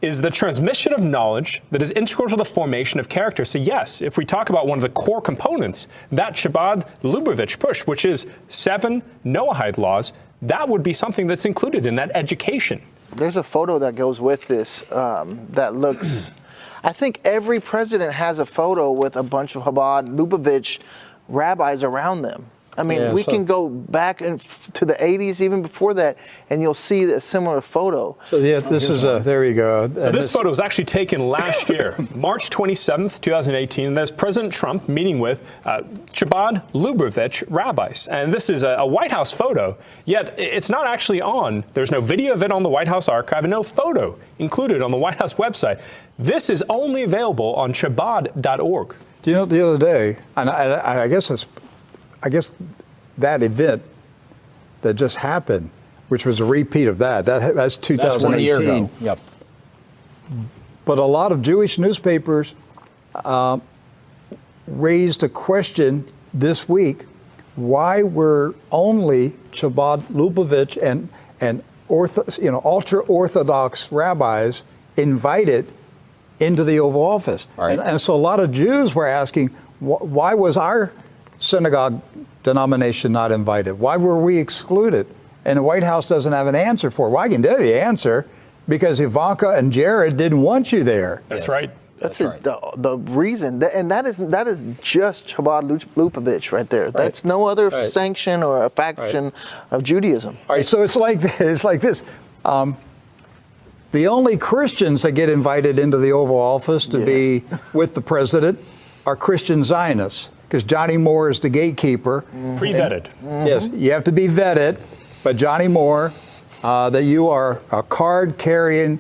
is the transmission of knowledge that is integral to the formation of character. So yes, if we talk about one of the core components, that Chabad Lubavitch push, which is 7 Noahide laws, that would be something that's included in that education.
There's a photo that goes with this that looks, I think every president has a photo with a bunch of Chabad Lubavitch rabbis around them. I mean, we can go back to the 80s, even before that, and you'll see a similar photo.
So yeah, this is there you go.
So this photo was actually taken last year, March 27th, 2018. And there's President Trump meeting with Chabad Lubavitch rabbis. And this is a White House photo, yet it's not actually on. There's no video of it on the White House archive and no photo included on the White House website. This is only available on Chabad.org.
Do you know, the other day, and I guess that event that just happened, which was a repeat of that's 2018.
That's 1 year ago. Yep.
But a lot of Jewish newspapers raised a question this week: why were only Chabad Lubavitch and ultra-Orthodox rabbis invited into the Oval Office?
Right.
And so a lot of Jews were asking, why was our synagogue denomination not invited? Why were we excluded? And the White House doesn't have an answer for it. Well, I can tell you the answer, because Ivanka and Jared didn't want you there.
That's right.
That's right. The reason, and that is just Chabad Lubavitch right there. Right. That's no other sanction or a faction of Judaism.
All right, so it's like this. The only Christians that get invited into the Oval Office to be with the president are Christian Zionists, because Johnny Moore is the gatekeeper.
Pre-vetted.
Yes, you have to be vetted, but Johnny Moore, that you are a card-carrying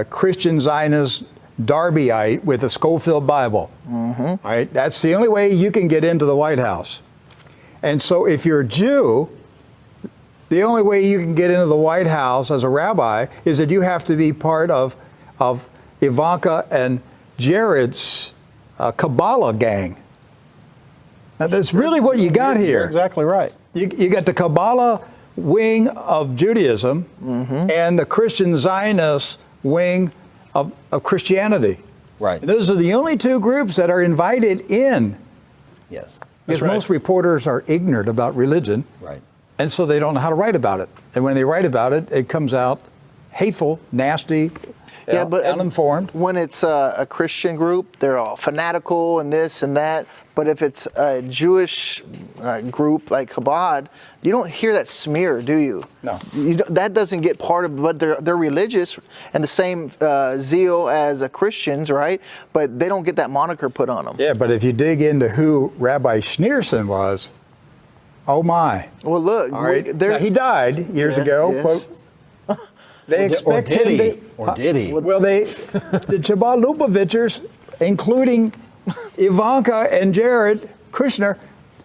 Christian Zionist Darbyite with a Schofield Bible. All right, that's the only way you can get into the White House. And so if you're a Jew, the only way you can get into the White House as a rabbi is that you have to be part of Ivanka and Jared's Kabbalah gang. Now, that's really what you got here.
You're exactly right.
You got the Kabbalah wing of Judaism and the Christian Zionist wing of Christianity.
Right.
And those are the only two groups that are invited in.
Yes.
Because most reporters are ignorant about religion.
Right.
And so they don't know how to write about it. And when they write about it, it comes out hateful, nasty,
but
uninformed.
When it's a Christian group, they're all fanatical and this and that. But if it's a Jewish group like Chabad, you don't hear that smear, do you?
No.
That doesn't get part of, but they're religious and the same zeal as Christians, right? But they don't get that moniker put on them.
Yeah, but if you dig into who Rabbi Schneerson was, oh my.
Well, look.
All right. Now, he died years ago.
Yes.
They expect him to.
Or did he?
Well, the Chabad Lubavitchers, including Ivanka and Jared Kushner,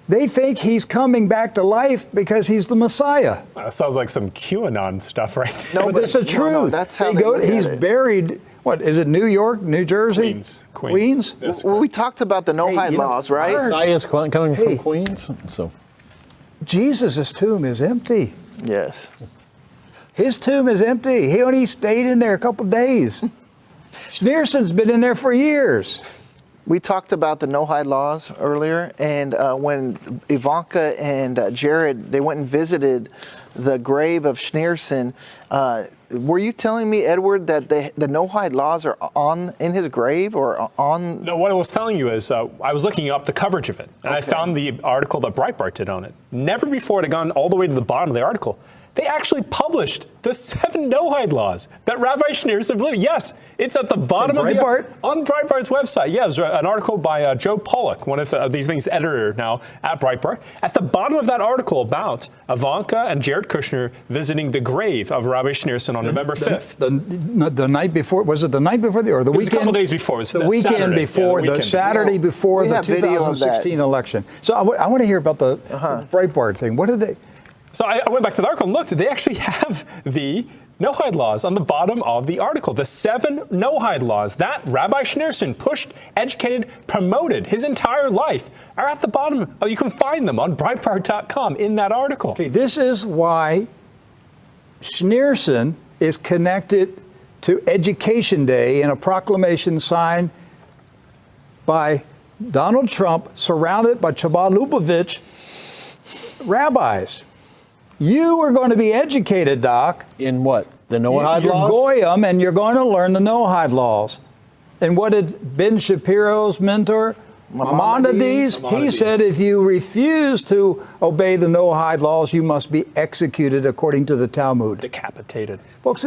they think he's coming back to life because he's the Messiah.
That sounds like some QAnon stuff right there.
No, but it's the truth.
No, that's how they look
he's
at it.
Buried. What is it? New York, New Jersey,
Queens.
Well, we talked about the no-hide laws, right?
Messiah's coming from Queens, so
Jesus' tomb is empty.
Yes.
His tomb is empty. He only stayed in there a couple days. Schneerson's been in there for years.
We talked about the no-hide laws earlier, and when Ivanka and Jared, they went and visited the grave of Schneerson, were you telling me, Edward, that the no-hide laws are in his grave or on?
No, what I was telling you is I was looking up the coverage of it, and I found the article that Breitbart did on it. Never before had it gone all the way to the bottom of the article. They actually published the 7 no-hide laws that Rabbi Schneerson believed. Yes, it's at the bottom of on Breitbart's website. Yeah, it was an article by Joe Pollack, one of these things editor now at Breitbart. At the bottom of that article about Ivanka and Jared Kushner visiting the grave of Rabbi Schneerson on November 5th.
The night before, was it the night before or the weekend?
It was a couple days before. It was
the weekend
Saturday.
before, the Saturday before the 2016 election. So I want to hear about the Breitbart thing. What did they?
So I went back to the article and looked. They actually have the no-hide laws on the bottom of the article. The 7 no-hide laws that Rabbi Schneerson pushed, educated, promoted his entire life are at the bottom. Oh, you can find them on Breitbart.com in that article.
Okay, this is why Schneerson is connected to Education Day in a proclamation signed by Donald Trump, surrounded by Chabad Lubavitch rabbis. You are going to be educated, Doc.
In what? The no-hide laws?
You're goyim, and you're going to learn the no-hide laws. And what did Ben Shapiro's mentor, Maimonides, he said if you refuse to obey the Noahide laws, you must be executed according to the Talmud.
Decapitated.
Folks,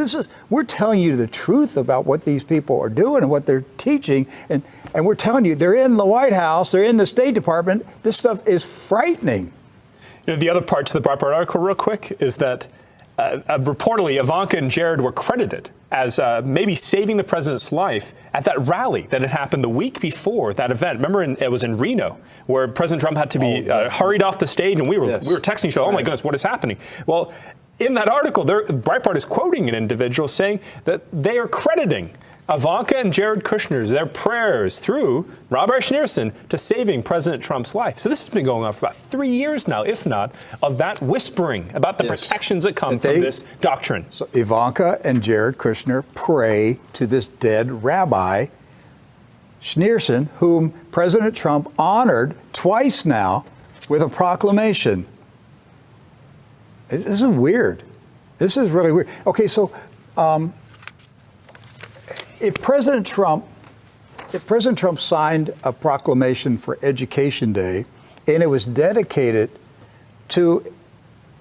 we're telling you the truth about what these people are doing and what they're teaching. And we're telling you, they're in the White House, they're in the State Department. This stuff is frightening.
You know, the other part to the Breitbart article, real quick, is that reportedly Ivanka and Jared were credited as maybe saving the president's life at that rally that had happened the week before that event. Remember, it was in Reno, where President Trump had to be hurried off the stage, and we were texting each other, oh my goodness, what is happening? Well, in that article, Breitbart is quoting an individual saying that they are crediting Ivanka and Jared Kushner's, their prayers through Rabbi Schneerson to saving President Trump's life. So this has been going on for about 3 years now, if not, of that whispering about the protections that come from this doctrine.
So Ivanka and Jared Kushner pray to this dead Rabbi Schneerson, whom President Trump honored twice now with a proclamation. This is weird. This is really weird. Okay, so if President Trump signed a proclamation for Education Day and it was dedicated to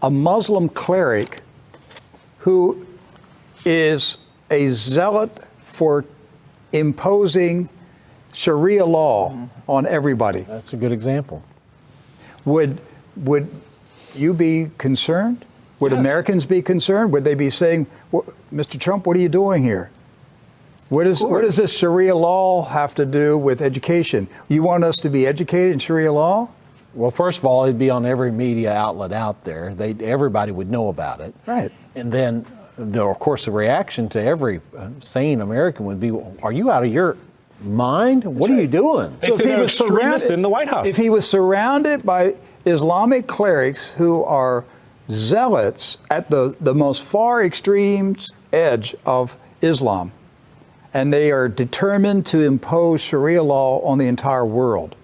a Muslim cleric who is a zealot for imposing Sharia law on everybody.
That's a good example.
Would you be concerned? Would Americans be concerned? Would they be saying, Mr. Trump, what are you doing here? What does this Sharia law have to do with education? You want us to be educated in Sharia law?
Well, first of all, it'd be on every media outlet out there. Everybody would know about it.
Right.
And then, of course, the reaction to every sane American would be, are you out of your mind? What are you doing?
So if he was surrounded in the White House.
If he was surrounded by Islamic clerics who are zealots at the most far extreme edge of Islam, and they are determined to impose Sharia law on the entire world,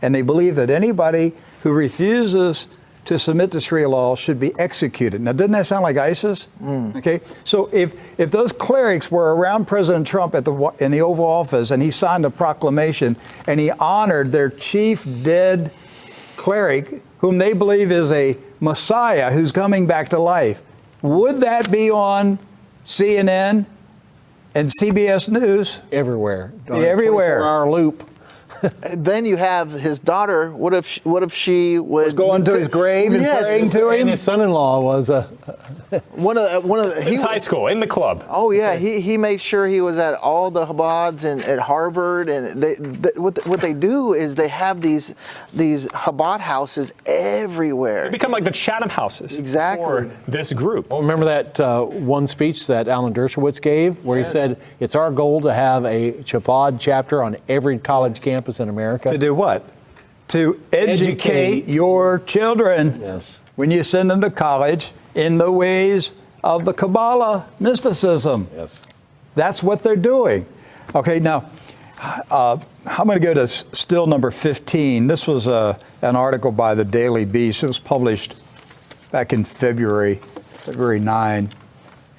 and they believe that anybody who refuses to submit to Sharia law should be executed. Now, doesn't that sound like ISIS? Okay, so if those clerics were around President Trump in the Oval Office and he signed a proclamation and he honored their chief dead cleric, whom they believe is a Messiah who's coming back to life, would that be on CNN and CBS News?
Everywhere.
Everywhere.
24-hour loop.
Then you have his daughter. What if she was
going to his grave and praying to him?
And his son-in-law was
one of the.
Since high school, in the club.
Oh yeah, he made sure he was at all the Chabads and at Harvard. And what they do is they have these Chabad houses everywhere.
They become like the Chatham houses.
Exactly.
For this group.
Well, remember that one speech that Alan Dershowitz gave, where he said it's our goal to have a Chabad chapter on every college campus in America.
To do what? To educate your children.
Yes.
When you send them to college in the ways of the Kabbalah mysticism.
Yes.
That's what they're doing. Okay, now, I'm going to go to still number 15. This was an article by the Daily Beast. It was published back in February 9.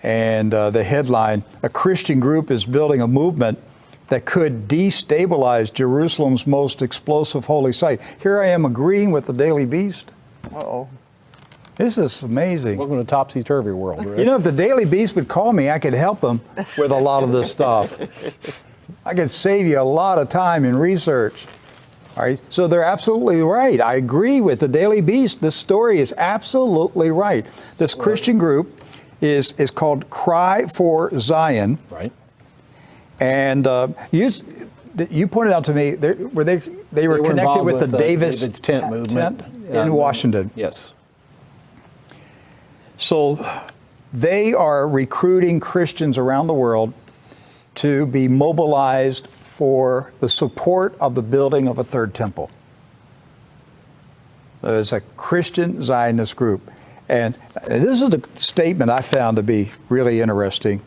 And the headline, a Christian group is building a movement that could destabilize Jerusalem's most explosive holy site. Here I am agreeing with the Daily Beast.
Uh-oh.
This is amazing.
Welcome to topsy-turvy world, Rick.
You know, if the Daily Beast would call me, I could help them with a lot of this stuff. I could save you a lot of time in research. All right, so they're absolutely right. I agree with the Daily Beast. This story is absolutely right. This Christian group is called Cry for Zion.
Right.
And you pointed out to me, they were connected with the David's Tent movement in Washington.
Yes.
So they are recruiting Christians around the world to be mobilized for the support of the building of a third temple. It's a Christian Zionist group. And this is a statement I found to be really interesting.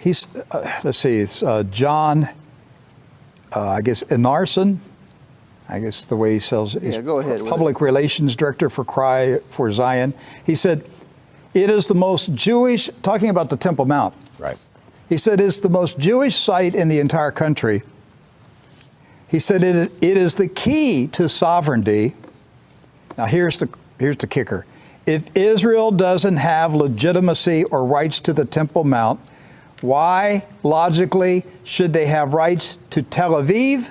It's John, I guess, Enarson. I guess the way he says it.
Yeah, go ahead.
Public Relations Director for Cry for Zion. He said, it is the most Jewish, talking about the Temple Mount.
Right.
He said, it's the most Jewish site in the entire country. He said it is the key to sovereignty. Now here's the kicker. If Israel doesn't have legitimacy or rights to the Temple Mount, why, logically, should they have rights to Tel Aviv,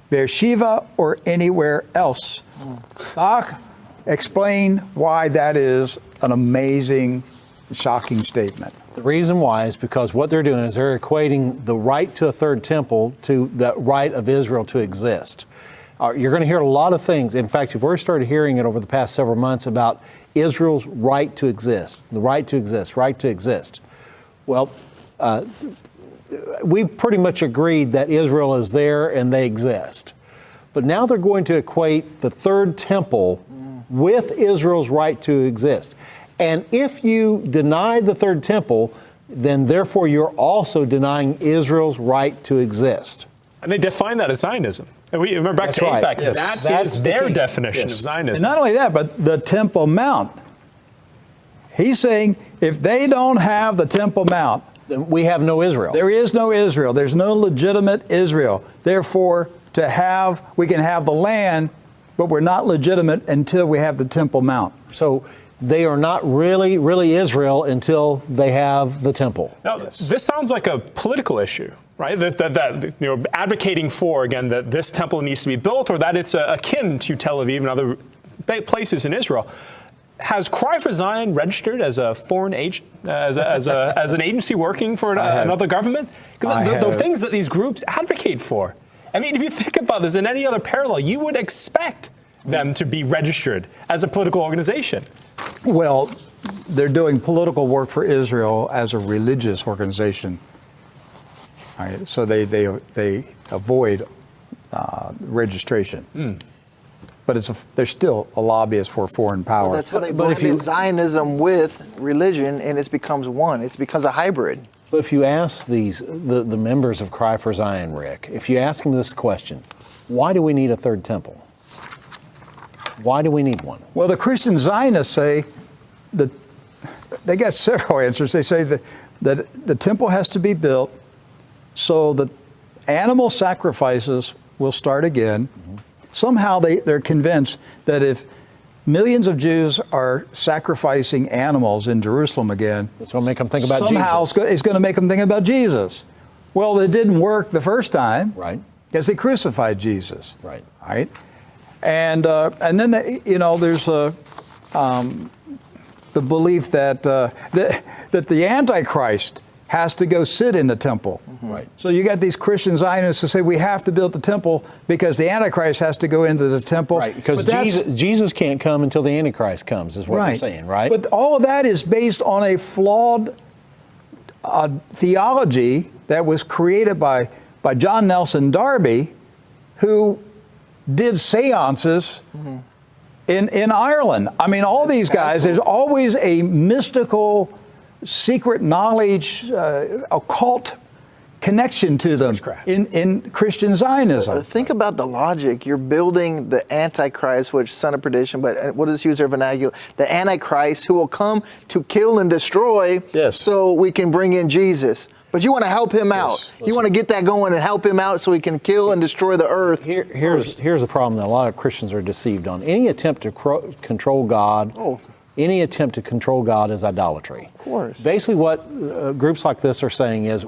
Beersheba, or anywhere else? Doc, explain why that is an amazing, shocking statement.
The reason why is because what they're doing is they're equating the right to a third temple to the right of Israel to exist. You're going to hear a lot of things. In fact, you've already started hearing it over the past several months about Israel's right to exist, the right to exist, right to exist. Well, we've pretty much agreed that Israel is there and they exist. But now they're going to equate the third temple with Israel's right to exist. And if you deny the third temple, then therefore you're also denying Israel's right to exist.
And they define that as Zionism. And we remember back
That's
to
right.
AIPAC,
Yes.
that's their
key.
definition
Yes.
of Zionism.
And not only that, but the Temple Mount. He's saying if they don't have the Temple Mount,
then we have no Israel.
There is no Israel. There's no legitimate Israel. Therefore, we can have the land, but we're not legitimate until we have the Temple Mount.
So they are not really Israel until they have the temple.
Now, this sounds like a political issue, right? That advocating for, again, that this temple needs to be built or that it's akin to Tel Aviv and other places in Israel. Has Cry for Zion registered as a foreign agent, as an agency working for another government? Because the things that these groups advocate for. I mean, if you think about this in any other parallel, you would expect them to be registered as a political organization.
Well, they're doing political work for Israel as a religious organization. All right, so they avoid registration. But they're still a lobbyist for foreign power.
Well, that's how they blend Zionism with religion, and it becomes one. It becomes a hybrid.
But if you ask the members of Cry for Zion, Rick, if you ask them this question, why do we need a third temple? Why do we need one?
Well, the Christian Zionists say that they got several answers. They say that the temple has to be built so that animal sacrifices will start again. Somehow they're convinced that if millions of Jews are sacrificing animals in Jerusalem again,
it's going to make them think about
somehow
Jesus.
it's going to make them think about Jesus. Well, it didn't work the first time,
right?
Because they crucified Jesus,
right?
Right, and then there's the belief that that the Antichrist has to go sit in the temple.
Right.
So you got these Christian Zionists who say we have to build the temple because the Antichrist has to go into the temple.
Right, because Jesus can't come until the Antichrist comes, is what they're saying, right?
But all of that is based on a flawed theology that was created by John Nelson Darby, who did seances in Ireland. I mean, all these guys, there's always a mystical, secret knowledge, occult connection to them in Christian Zionism.
Think about the logic. You're building the Antichrist, which son of perdition, but what is user vernacular? The Antichrist who will come to kill and destroy so we can bring in Jesus. But you want to help him out. You want to get that going and help him out so he can kill and destroy the earth.
Here's the problem that a lot of Christians are deceived on. Any attempt to control God, any attempt to control God is idolatry.
Of course.
Basically what groups like this are saying is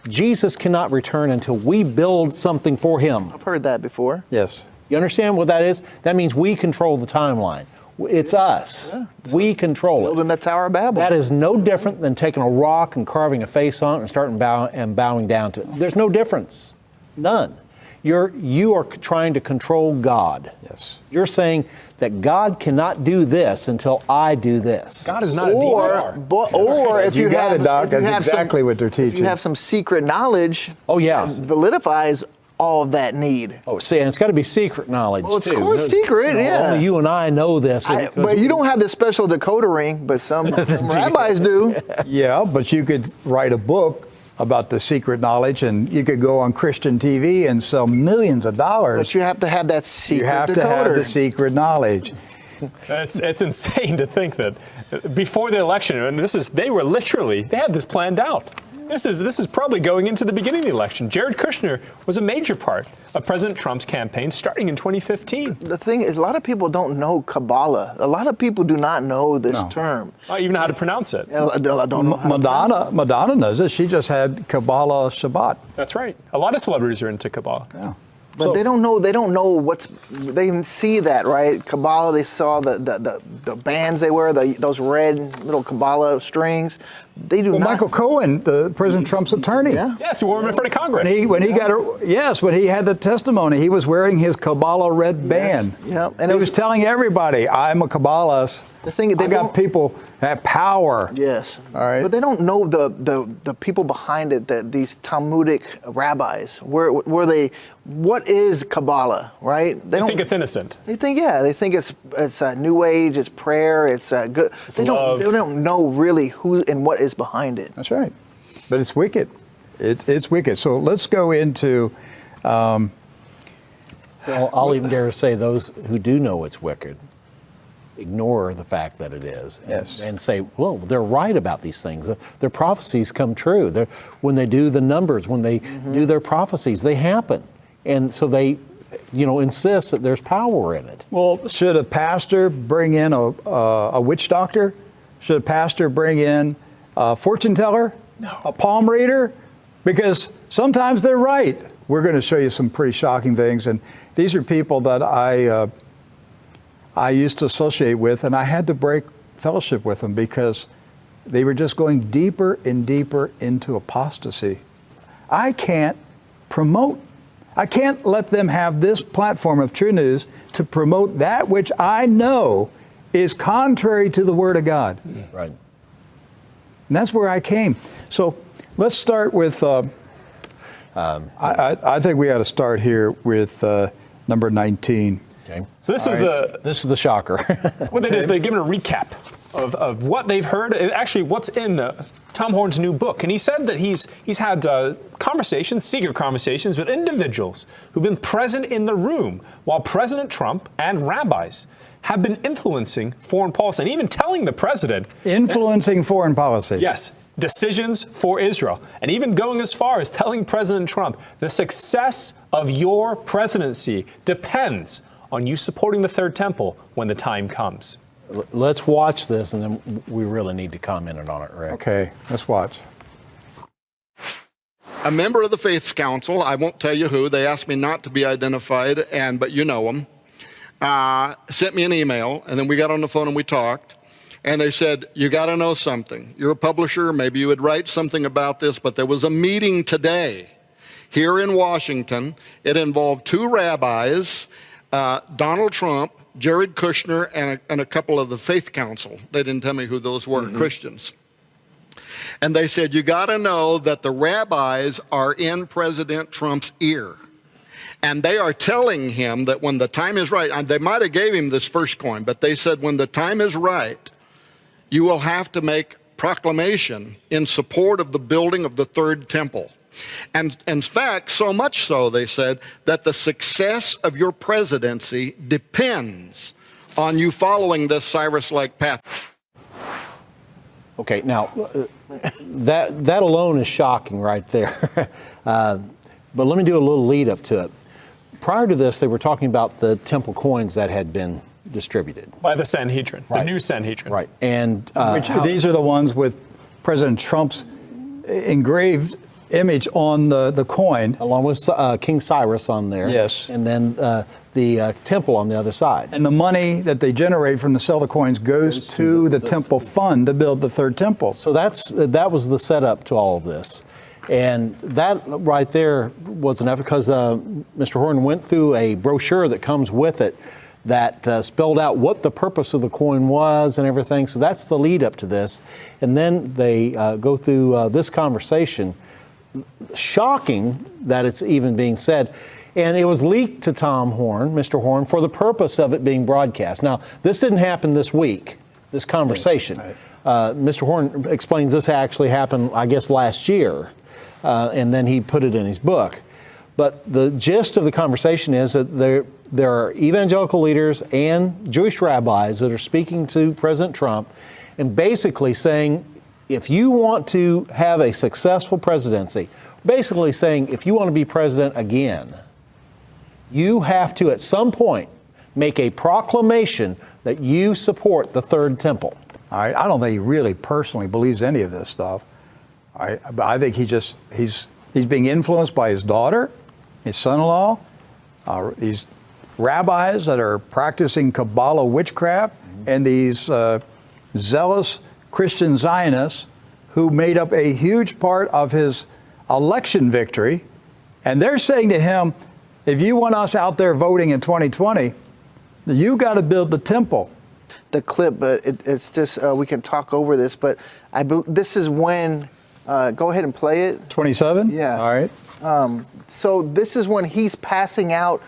Jesus cannot return until we build something for him.
I've heard that before.
Yes.
You understand what that is? That means we control the timeline. It's us.
Yeah.
We control it.
Building the Tower of Babel.
That is no different than taking a rock and carving a face on it and starting bowing down to it. There's no difference. None. You are trying to control God.
Yes.
You're saying that God cannot do this until I do this.
God is not a deity.
Or if you
got
have,
it, Doc.
if you
That's
have
exactly what they're
If
teaching.
you have some secret knowledge, validifies all of that need.
Oh, see, and it's got to be secret knowledge,
well, it's
too.
Of course secret, yeah.
Only you and I know this.
But you don't have the special decoder ring, but some rabbis do.
Yeah, but you could write a book about the secret knowledge, and you could go on Christian TV and sell millions of dollars.
But you have to have that secret
decoder. You have
decoder.
to have the secret knowledge.
It's insane to think that before the election, and they had this planned out. This is probably going into the beginning of the election. Jared Kushner was a major part of President Trump's campaign starting in 2015.
The thing is, a lot of people don't know Kabbalah. A lot of people do not know this term.
I don't even know how to pronounce it.
I don't know
Madonna knows it. She just had Kabbalah Shabbat.
That's right. A lot of celebrities are into Kabbalah.
Yeah.
But they don't know they see that, right? Kabbalah, they saw the bands they wear, those red little Kabbalah strings. They do not.
Michael Cohen, President Trump's attorney.
Yeah.
Yes, he wore them in front of Congress.
When he had the testimony, he was wearing his Kabbalah red band.
Yeah.
And he was telling everybody, I'm a Kabbalist.
The thing I
got people that power.
Yes.
All right.
But they don't know the people behind it, these Talmudic rabbis. What is Kabbalah, right?
They think it's innocent.
They think it's New Age, it's prayer, it's good. They don't know really who and what is behind it.
That's right. But it's wicked. It's wicked. So let's go into.
Well, I'll even dare to say those who do know it's wicked ignore the fact that it is, and say, well, they're right about these things. Their prophecies come true. When they do the numbers, when they do their prophecies, they happen. And so they, insist that there's power in it.
Well, should a pastor bring in a witch doctor? Should a pastor bring in a fortune teller?
No.
A palm reader? Because sometimes they're right. We're going to show you some pretty shocking things. And these are people that I used to associate with, and I had to break fellowship with them because they were just going deeper and deeper into apostasy. I can't let them have this platform of TruNews to promote that which I know is contrary to the Word of God.
Right.
And that's where I came. So let's start with, I think we ought to start here with number 19.
Okay.
So this is the
shocker.
What it is, they're giving a recap of what they've heard, and actually what's in Tom Horn's new book. And he said that he's had secret conversations with individuals who've been present in the room while President Trump and rabbis have been influencing foreign policy and even telling the president.
Influencing foreign policy.
Yes. Decisions for Israel, and even going as far as telling President Trump the success of your presidency depends on you supporting the Third Temple when the time comes.
Let's watch this, and then we really need to comment on it, Rick.
Okay, let's watch.
A member of the Faiths Council, I won't tell you who, they asked me not to be identified, but you know them, sent me an email, and then we got on the phone and we talked. And they said, you got to know something. You're a publisher, maybe you would write something about this, but there was a meeting today here in Washington. It involved two rabbis, Donald Trump, Jared Kushner, and a couple of the Faith Council. They didn't tell me who those were, Christians. And they said, you got to know that the rabbis are in President Trump's ear. And they are telling him that when the time is right, and they might have gave him this first coin, but they said when the time is right, you will have to make proclamation in support of the building of the Third Temple. And in fact, so much so, they said, that the success of your presidency depends on you following this Cyrus-like path.
Okay, now, that alone is shocking right there. But let me do a little lead up to it. Prior to this, they were talking about the temple coins that had been distributed
by the Sanhedrin, the new Sanhedrin.
Right, and
these are the ones with President Trump's engraved image on the coin,
along with King Cyrus on there.
Yes,
and then the temple on the other side.
And the money that they generate from the sale of the coins goes to the temple fund to build the Third Temple.
So that was the setup to all of this. And that right there was enough because Mr. Horn went through a brochure that comes with it that spelled out what the purpose of the coin was and everything. So that's the lead up to this. And then they go through this conversation. Shocking that it's even being said. And it was leaked to Tom Horn, Mr. Horn, for the purpose of it being broadcast. Now, this didn't happen this week, this conversation. Yes, right. Mr. Horn explains this actually happened, I guess, last year. And then he put it in his book. But the gist of the conversation is that there are evangelical leaders and Jewish rabbis that are speaking to President Trump and basically saying, if you want to have a successful presidency, basically saying if you want to be president again, you have to at some point make a proclamation that you support the Third Temple.
All right, I don't think he really personally believes any of this stuff. I think he's being influenced by his daughter, his son-in-law, these rabbis that are practicing Kabbalah witchcraft, and these zealous Christian Zionists who made up a huge part of his election victory. And they're saying to him, if you want us out there voting in 2020, you got to build the temple.
The clip, but it's just, we can talk over this, but this is when, go ahead and play it.
27?
Yeah.
All right.
So this is when he's passing out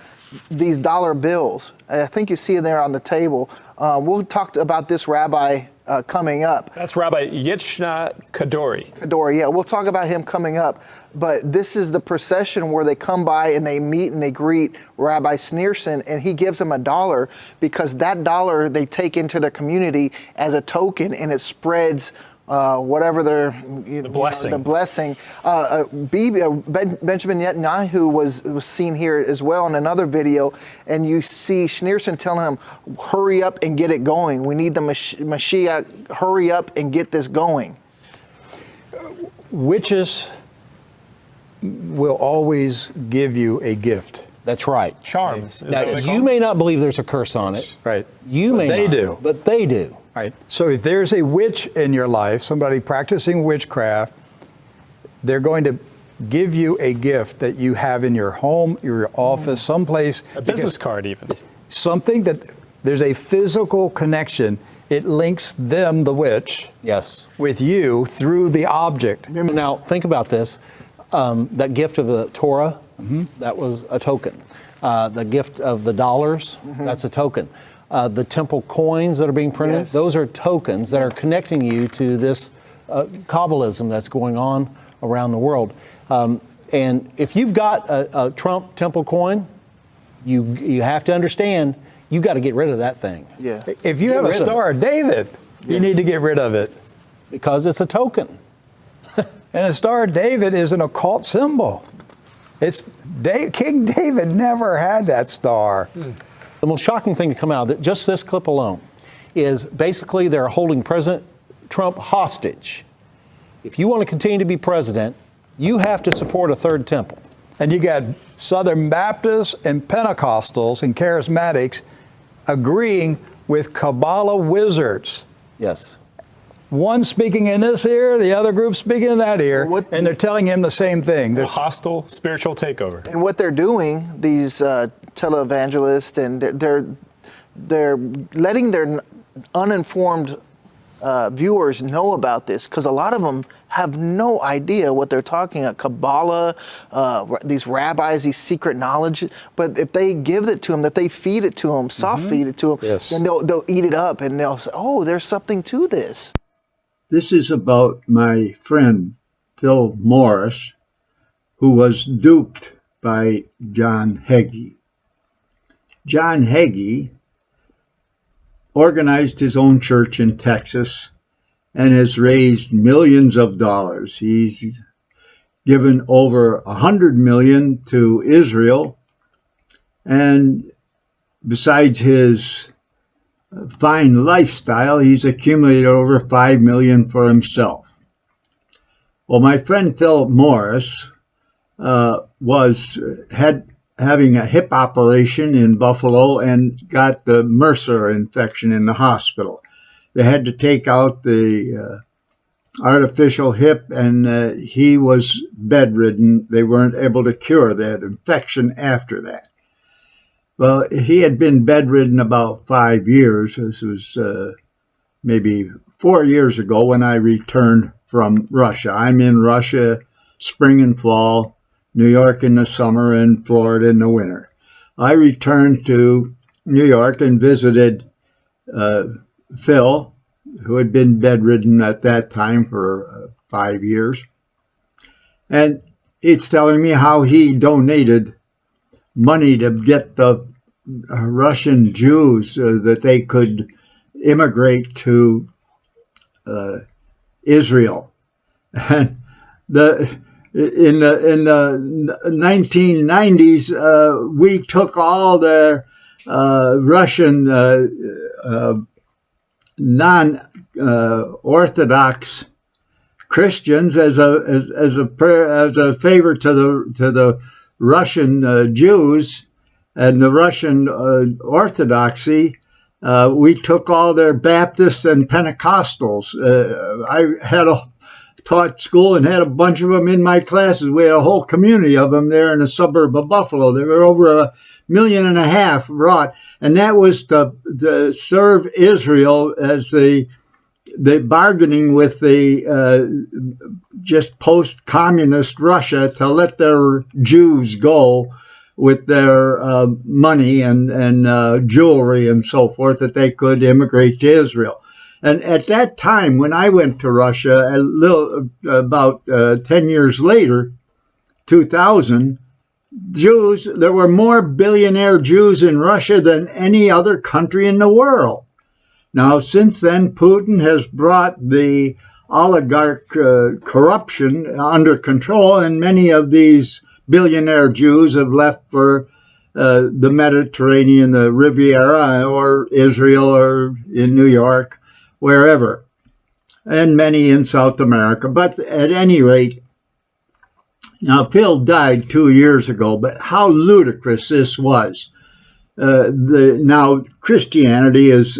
these dollar bills. I think you see it there on the table. We'll talk about this rabbi coming up.
That's Rabbi Yitzhak Kadori.
Kadori, yeah. We'll talk about him coming up. But this is the procession where they come by and they meet and they greet Rabbi Schneerson, and he gives them $1 because that dollar they take into their community as a token, and it spreads whatever their
blessing.
The blessing. Benjamin Netanyahu was seen here as well in another video, and you see Schneerson telling him, "Hurry up and get it going. We need the Mashiach. Hurry up and get this going."
Witches will always give you a gift.
That's right.
Charms.
Now, you may not believe there's a curse on it.
Right.
You may
they
not,
do.
but they do.
Right. So if there's a witch in your life, somebody practicing witchcraft, they're going to give you a gift that you have in your home, your office, someplace.
A business card even.
Something that there's a physical connection. It links them, the witch,
yes,
with you through the object.
Now, think about this. That gift of the Torah, that was a token. The gift of the dollars, that's a token. The temple coins that are being printed, those are tokens that are connecting you to this Kabbalism that's going on around the world. And if you've got a Trump temple coin, you have to understand, you got to get rid of that thing.
Yeah.
If you have a Star of David, you need to get rid of it.
Because it's a token.
And a Star of David is an occult symbol. King David never had that star.
The most shocking thing to come out of just this clip alone is basically they're holding President Trump hostage. If you want to continue to be president, you have to support a third temple.
And you got Southern Baptists and Pentecostals and Charismatics agreeing with Kabbalah wizards.
Yes.
One speaking in this ear, the other group speaking in that ear, and they're telling him the same thing.
A hostile spiritual takeover.
And what they're doing, these televangelists, and they're letting their uninformed viewers know about this, because a lot of them have no idea what they're talking about. Kabbalah, these rabbis, these secret knowledge. But if they give it to them, if they feed it to them, soft feed it to them, then they'll eat it up and they'll say, oh, there's something to this.
This is about my friend, Phil Morris, who was duped by John Hagee. John Hagee organized his own church in Texas and has raised millions of dollars. He's given over $100 million to Israel, and besides his fine lifestyle, he's accumulated over $5 million for himself. Well, my friend Philip Morris had having a hip operation in Buffalo and got the MRSA infection in the hospital. They had to take out the artificial hip, and he was bedridden. They weren't able to cure that infection after that. Well, he had been bedridden about 5 years. This was maybe 4 years ago when I returned from Russia. I'm in Russia spring and fall, New York in the summer, and Florida in the winter. I returned to New York and visited Phil, who had been bedridden at that time for 5 years. And it's telling me how he donated money to get the Russian Jews that they could immigrate to Israel. And in the 1990s, we took all the Russian non-Orthodox Christians as a favor to the Russian Jews and the Russian Orthodoxy. We took all their Baptists and Pentecostals. I had taught school and had a bunch of them in my classes. We had a whole community of them there in the suburb of Buffalo. There were over 1.5 million brought, and that was to serve Israel as the bargaining with the just post-communist Russia to let their Jews go with their money and jewelry and so forth, that they could immigrate to Israel. And at that time, when I went to Russia, about 10 years later, 2000, there were more billionaire Jews in Russia than any other country in the world. Now, since then, Putin has brought the oligarch corruption under control, and many of these billionaire Jews have left for the Mediterranean, the Riviera, or Israel, or in New York, wherever, and many in South America. But at any rate, now Phil died 2 years ago, but how ludicrous this was. Now Christianity is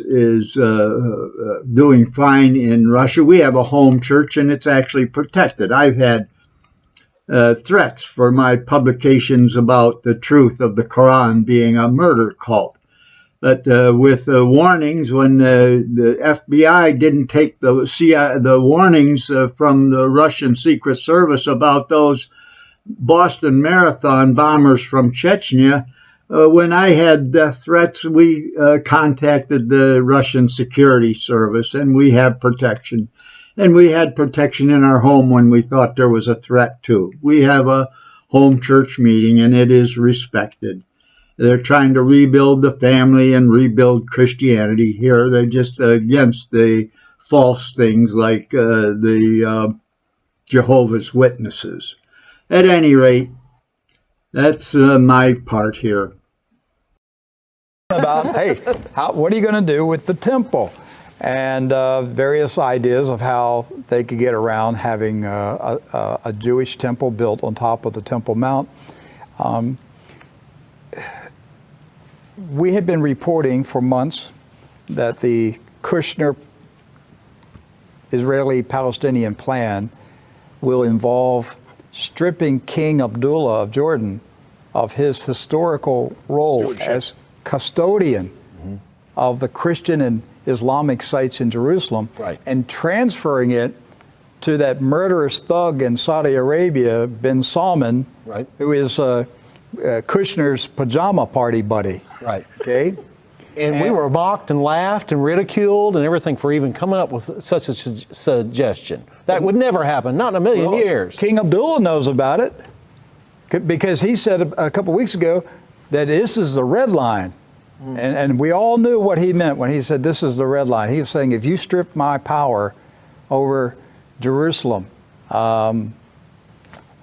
doing fine in Russia. We have a home church, and it's actually protected. I've had threats for my publications about the truth of the Quran being a murder cult. But with warnings, when the FBI didn't take the warnings from the Russian Secret Service about those Boston Marathon bombers from Chechnya, when I had death threats, we contacted the Russian Security Service, and we have protection. And we had protection in our home when we thought there was a threat too. We have a home church meeting, and it is respected. They're trying to rebuild the family and rebuild Christianity here. They're just against the false things like the Jehovah's Witnesses. At any rate, that's my part here.
About, hey, what are you going to do with the temple? And various ideas of how they could get around having a Jewish temple built on top of the Temple Mount. We had been reporting for months that the Kushner Israeli-Palestinian plan will involve stripping King Abdullah of Jordan of his historical role as custodian of the Christian and Islamic sites in Jerusalem, and transferring it to that murderous thug in Saudi Arabia, bin Salman, who is Kushner's pajama party buddy. Okay.
And we were mocked and laughed and ridiculed and everything for even coming up with such a suggestion. That would never happen, not in a million years.
King Abdullah knows about it because he said a couple weeks ago that this is the red line. And we all knew what he meant when he said this is the red line. He was saying, if you strip my power over Jerusalem, well,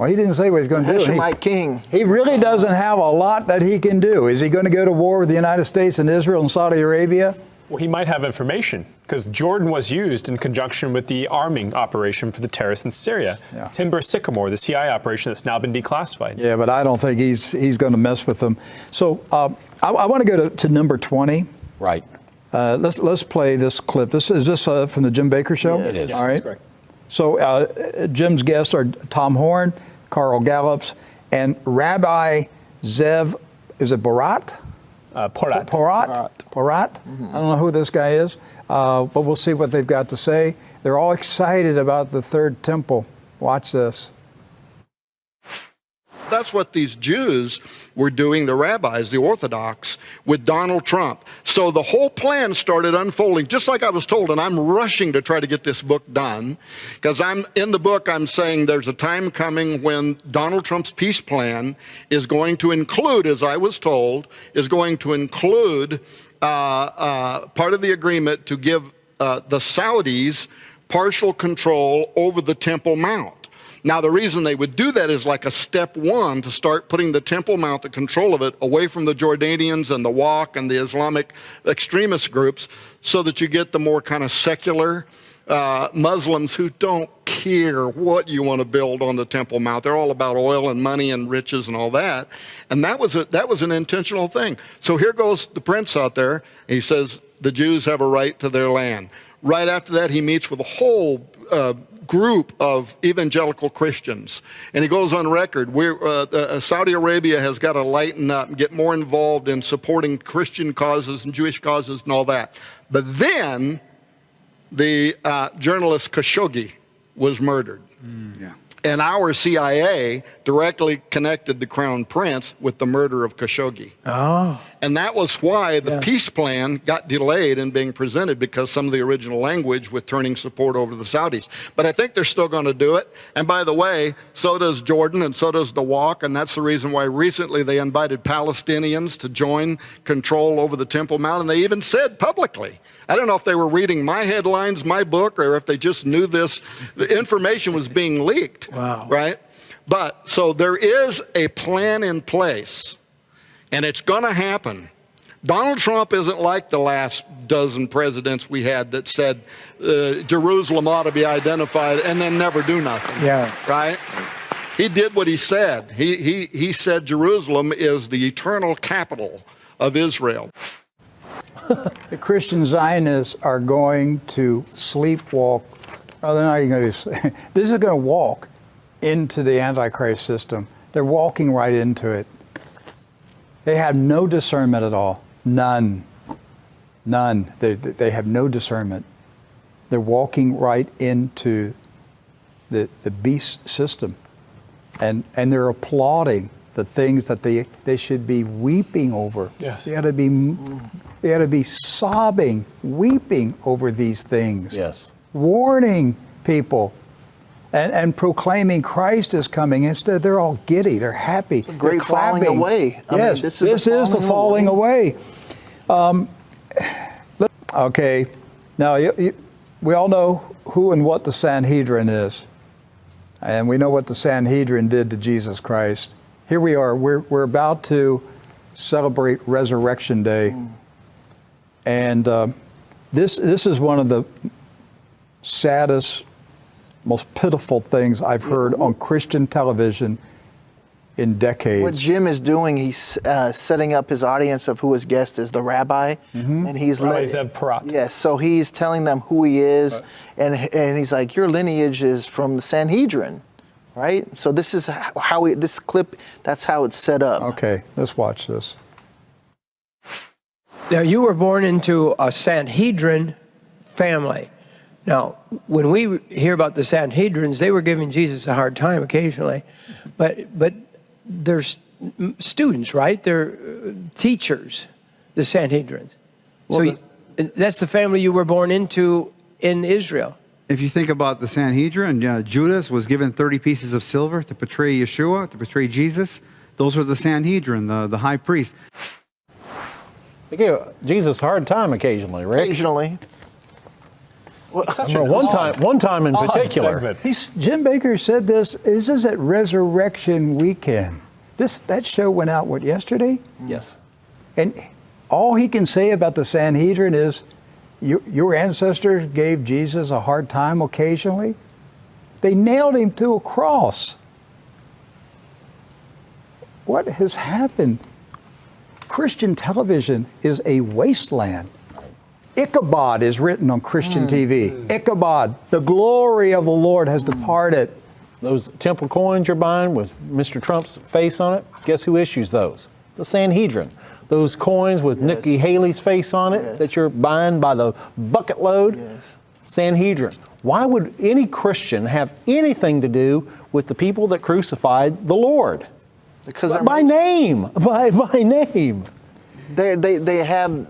he didn't say what he's going to do.
My king.
He really doesn't have a lot that he can do. Is he going to go to war with the United States and Israel and Saudi Arabia?
Well, he might have information, because Jordan was used in conjunction with the arming operation for the terrorists in Syria. Timber Sycamore, the CIA operation that's now been declassified.
Yeah, but I don't think he's going to mess with them. So I want to go to number 20.
Right.
Let's play this clip. Is this from the Jim Baker Show?
Yeah, it is.
All right.
That's correct.
So Jim's guests are Tom Horn, Carl Gallups, and Rabbi Zev, is it Porat?
Porat.
Porat. I don't know who this guy is, but we'll see what they've got to say. They're all excited about the third temple. Watch this.
That's what these Jews were doing, the rabbis, the Orthodox, with Donald Trump. So the whole plan started unfolding, just like I was told, and I'm rushing to try to get this book done, because in the book I'm saying there's a time coming when Donald Trump's peace plan is going to include, as I was told, is going to include part of the agreement to give the Saudis partial control over the Temple Mount. Now, the reason they would do that is like a step one to start putting the Temple Mount, the control of it, away from the Jordanians and the Waqf and the Islamic extremist groups, so that you get the more kind of secular Muslims who don't care what you want to build on the Temple Mount. They're all about oil and money and riches and all that. And that was an intentional thing. So here goes the prince out there. He says the Jews have a right to their land. Right after that, he meets with a whole group of evangelical Christians. And he goes on record, Saudi Arabia has got to lighten up and get more involved in supporting Christian causes and Jewish causes and all that. But then the journalist Khashoggi was murdered.
Yeah.
And our CIA directly connected the Crown Prince with the murder of Khashoggi.
Oh.
And that was why the peace plan got delayed in being presented, because some of the original language with turning support over to the Saudis. But I think they're still going to do it. And by the way, so does Jordan and so does the Waqf. And that's the reason why recently they invited Palestinians to join control over the Temple Mount. And they even said publicly, I don't know if they were reading my headlines, my book, or if they just knew this information was being leaked.
Wow.
Right? But so there is a plan in place, and it's going to happen. Donald Trump isn't like the last dozen presidents we had that said Jerusalem ought to be identified and then never do nothing.
Yeah.
Right? He did what he said. He said Jerusalem is the eternal capital of Israel.
The Christian Zionists are going to sleepwalk. Oh, they're not even going to. This is going to walk into the Antichrist system. They're walking right into it. They have no discernment at all. None. None. They have no discernment. They're walking right into the beast system. And they're applauding the things that they should be weeping over.
Yes.
They ought to be sobbing, weeping over these things.
Yes.
Warning people and proclaiming Christ is coming. Instead, they're all giddy. They're happy.
A great
they're clapping.
falling away. I
Yes,
mean, this
is the falling away. Okay. Now, we all know who and what the Sanhedrin is. And we know what the Sanhedrin did to Jesus Christ. Here we are. We're about to celebrate Resurrection Day. And this is one of the saddest, most pitiful things I've heard on Christian television in decades.
What Jim is doing, he's setting up his audience of who his guest is, the rabbi, and he's yes. So he's telling them who he is, and he's like, your lineage is from the Sanhedrin, right? So this is how this clip. That's how it's set up.
Okay, let's watch this.
Now, you were born into a Sanhedrin family. Now, when we hear about the Sanhedrins, they were giving Jesus a hard time occasionally, but they're students, right? They're teachers, the Sanhedrins. Well, so that's the family you were born into in Israel.
If you think about the Sanhedrin, Judas was given 30 pieces of silver to portray Yeshua, to portray Jesus. Those are the Sanhedrin, the high priest.
They give Jesus a hard time occasionally, Rick.
Occasionally.
Well, one time in particular.
Jim Bakker said this. This is at Resurrection Weekend. That show went out, yesterday?
Yes.
And all he can say about the Sanhedrin is, your ancestors gave Jesus a hard time occasionally. They nailed him to a cross. What has happened? Christian television is a wasteland. Ichabod is written on Christian TV. Ichabod, the glory of the Lord has departed.
Those temple coins you're buying with Mr. Trump's face on it, guess who issues those? The Sanhedrin. Those coins with Nikki Haley's face on it that you're buying by the bucket load, Sanhedrin. Why would any Christian have anything to do with the people that crucified the Lord?
Because
by name.
They have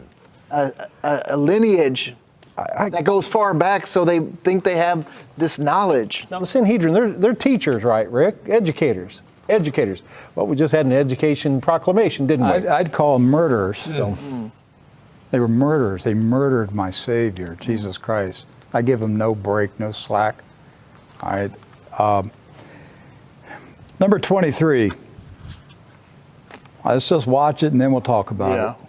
a lineage that goes far back, so they think they have this knowledge.
Now the Sanhedrin, they're teachers, right, Rick? Educators. Well, we just had an education proclamation, didn't we?
I'd call them murderers. So they were murderers. They murdered my Savior, Jesus Christ. I give them no break, no slack. All right. Number 23. Let's just watch it and then we'll talk about it.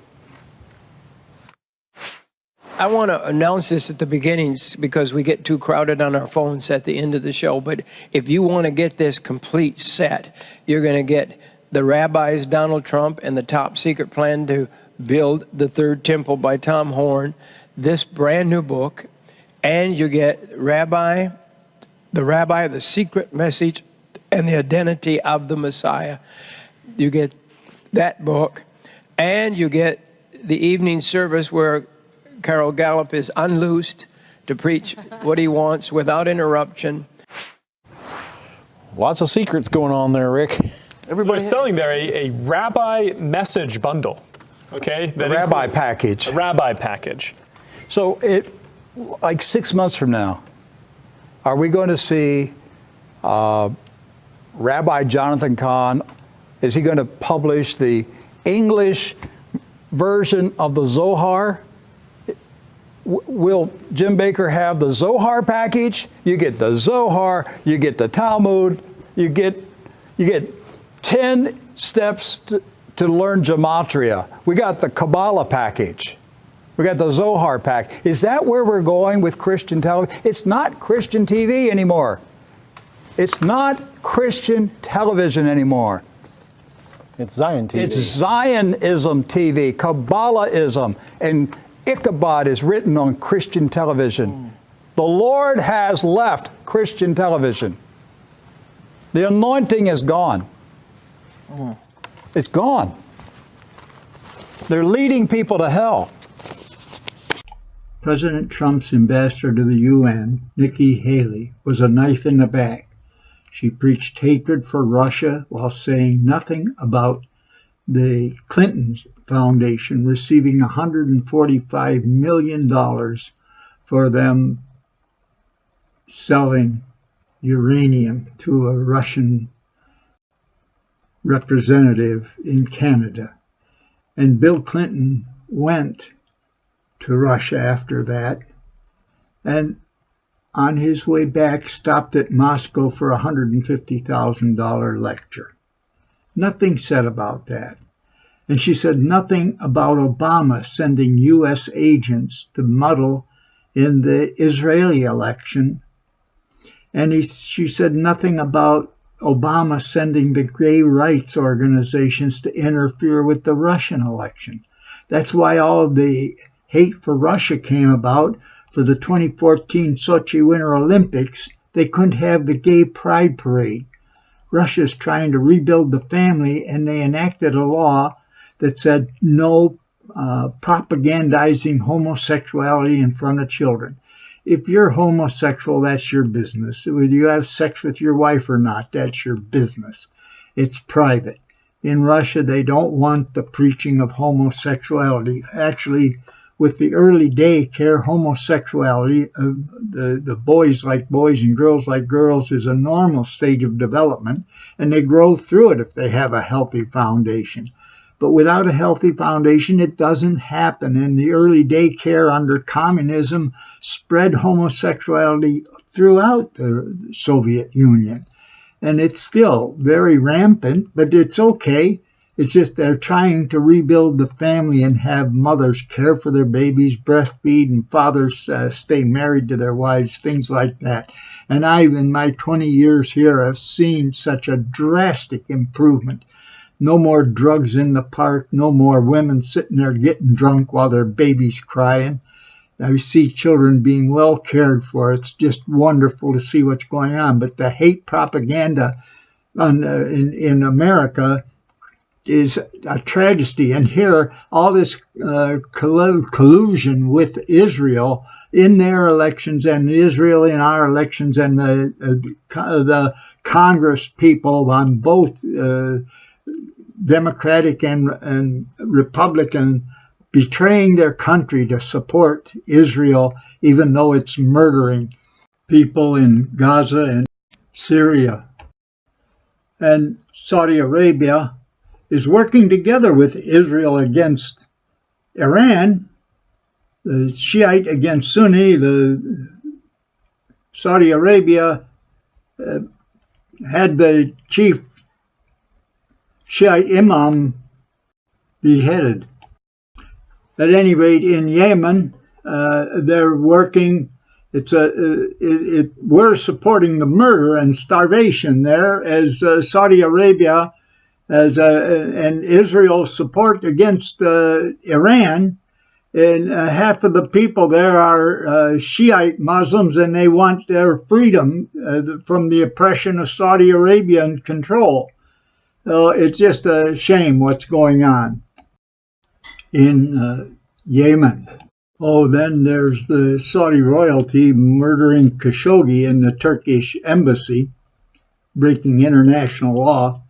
I want to announce this at the beginning because we get too crowded on our phones at the end of the show. But if you want to get this complete set, you're going to get The Rabbis, Donald Trump, and the Top Secret Plan to Build the Third Temple by Tom Horn, this brand new book, and you get The Rabbi, the Secret Message, and the Identity of the Messiah. You get that book, and you get the evening service where Carol Gallup is unloosed to preach what he wants without interruption.
Lots of secrets going on there, Rick.
Everybody selling there a rabbi message bundle. Okay,
the rabbi package.
A rabbi package.
So like 6 months from now, are we going to see Rabbi Jonathan Cahn? Is he going to publish the English version of the Zohar? Will Jim Bakker have the Zohar package? You get the Zohar, you get the Talmud, you get 10 steps to learn gematria. We got the Kabbalah package. We got the Zohar pack. Is that where we're going with Christian television? It's not Christian TV anymore. It's not Christian television anymore.
It's Zion TV.
It's Zionism TV, Kabbalahism, and Ichabod is written on Christian television. The Lord has left Christian television. The anointing is gone. It's gone. They're leading people to hell.
President Trump's ambassador to the UN, Nikki Haley, was a knife in the back. She preached hatred for Russia while saying nothing about the Clinton Foundation receiving $145 million for them selling uranium to a Russian representative in Canada. And Bill Clinton went to Russia after that, and on his way back stopped at Moscow for a $150,000 lecture. Nothing said about that. And she said nothing about Obama sending U.S. agents to muddle in the Israeli election. And she said nothing about Obama sending the gay rights organizations to interfere with the Russian election. That's why all of the hate for Russia came about. For the 2014 Sochi Winter Olympics, they couldn't have the gay pride parade. Russia's trying to rebuild the family, and they enacted a law that said no propagandizing homosexuality in front of children. If you're homosexual, that's your business. Whether you have sex with your wife or not, that's your business. It's private. In Russia, they don't want the preaching of homosexuality. Actually, with the early daycare, homosexuality, the boys like boys and girls like girls, is a normal stage of development, and they grow through it if they have a healthy foundation. But without a healthy foundation, it doesn't happen. And the early daycare under communism spread homosexuality throughout the Soviet Union. And it's still very rampant, but it's okay. It's just they're trying to rebuild the family and have mothers care for their babies, breastfeed, and fathers stay married to their wives, things like that. And I've, in my 20 years here, have seen such a drastic improvement. No more drugs in the park, no more women sitting there getting drunk while their baby's crying. I see children being well cared for. It's just wonderful to see what's going on. But the hate propaganda in America is a tragedy. And here, all this collusion with Israel in their elections, and Israel in our elections, and the Congress people on both Democratic and Republican betraying their country to support Israel, even though it's murdering people in Gaza and Syria. And Saudi Arabia is working together with Israel against Iran, the Shiite against Sunni, the Saudi Arabia had the chief Shiite imam beheaded. At any rate, in Yemen, they're working. We're supporting the murder and starvation there as Saudi Arabia and Israel support against Iran. And half of the people there are Shiite Muslims, and they want their freedom from the oppression of Saudi Arabian control. So it's just a shame what's going on in Yemen. Oh, then there's the Saudi royalty murdering Khashoggi in the Turkish embassy, breaking international law.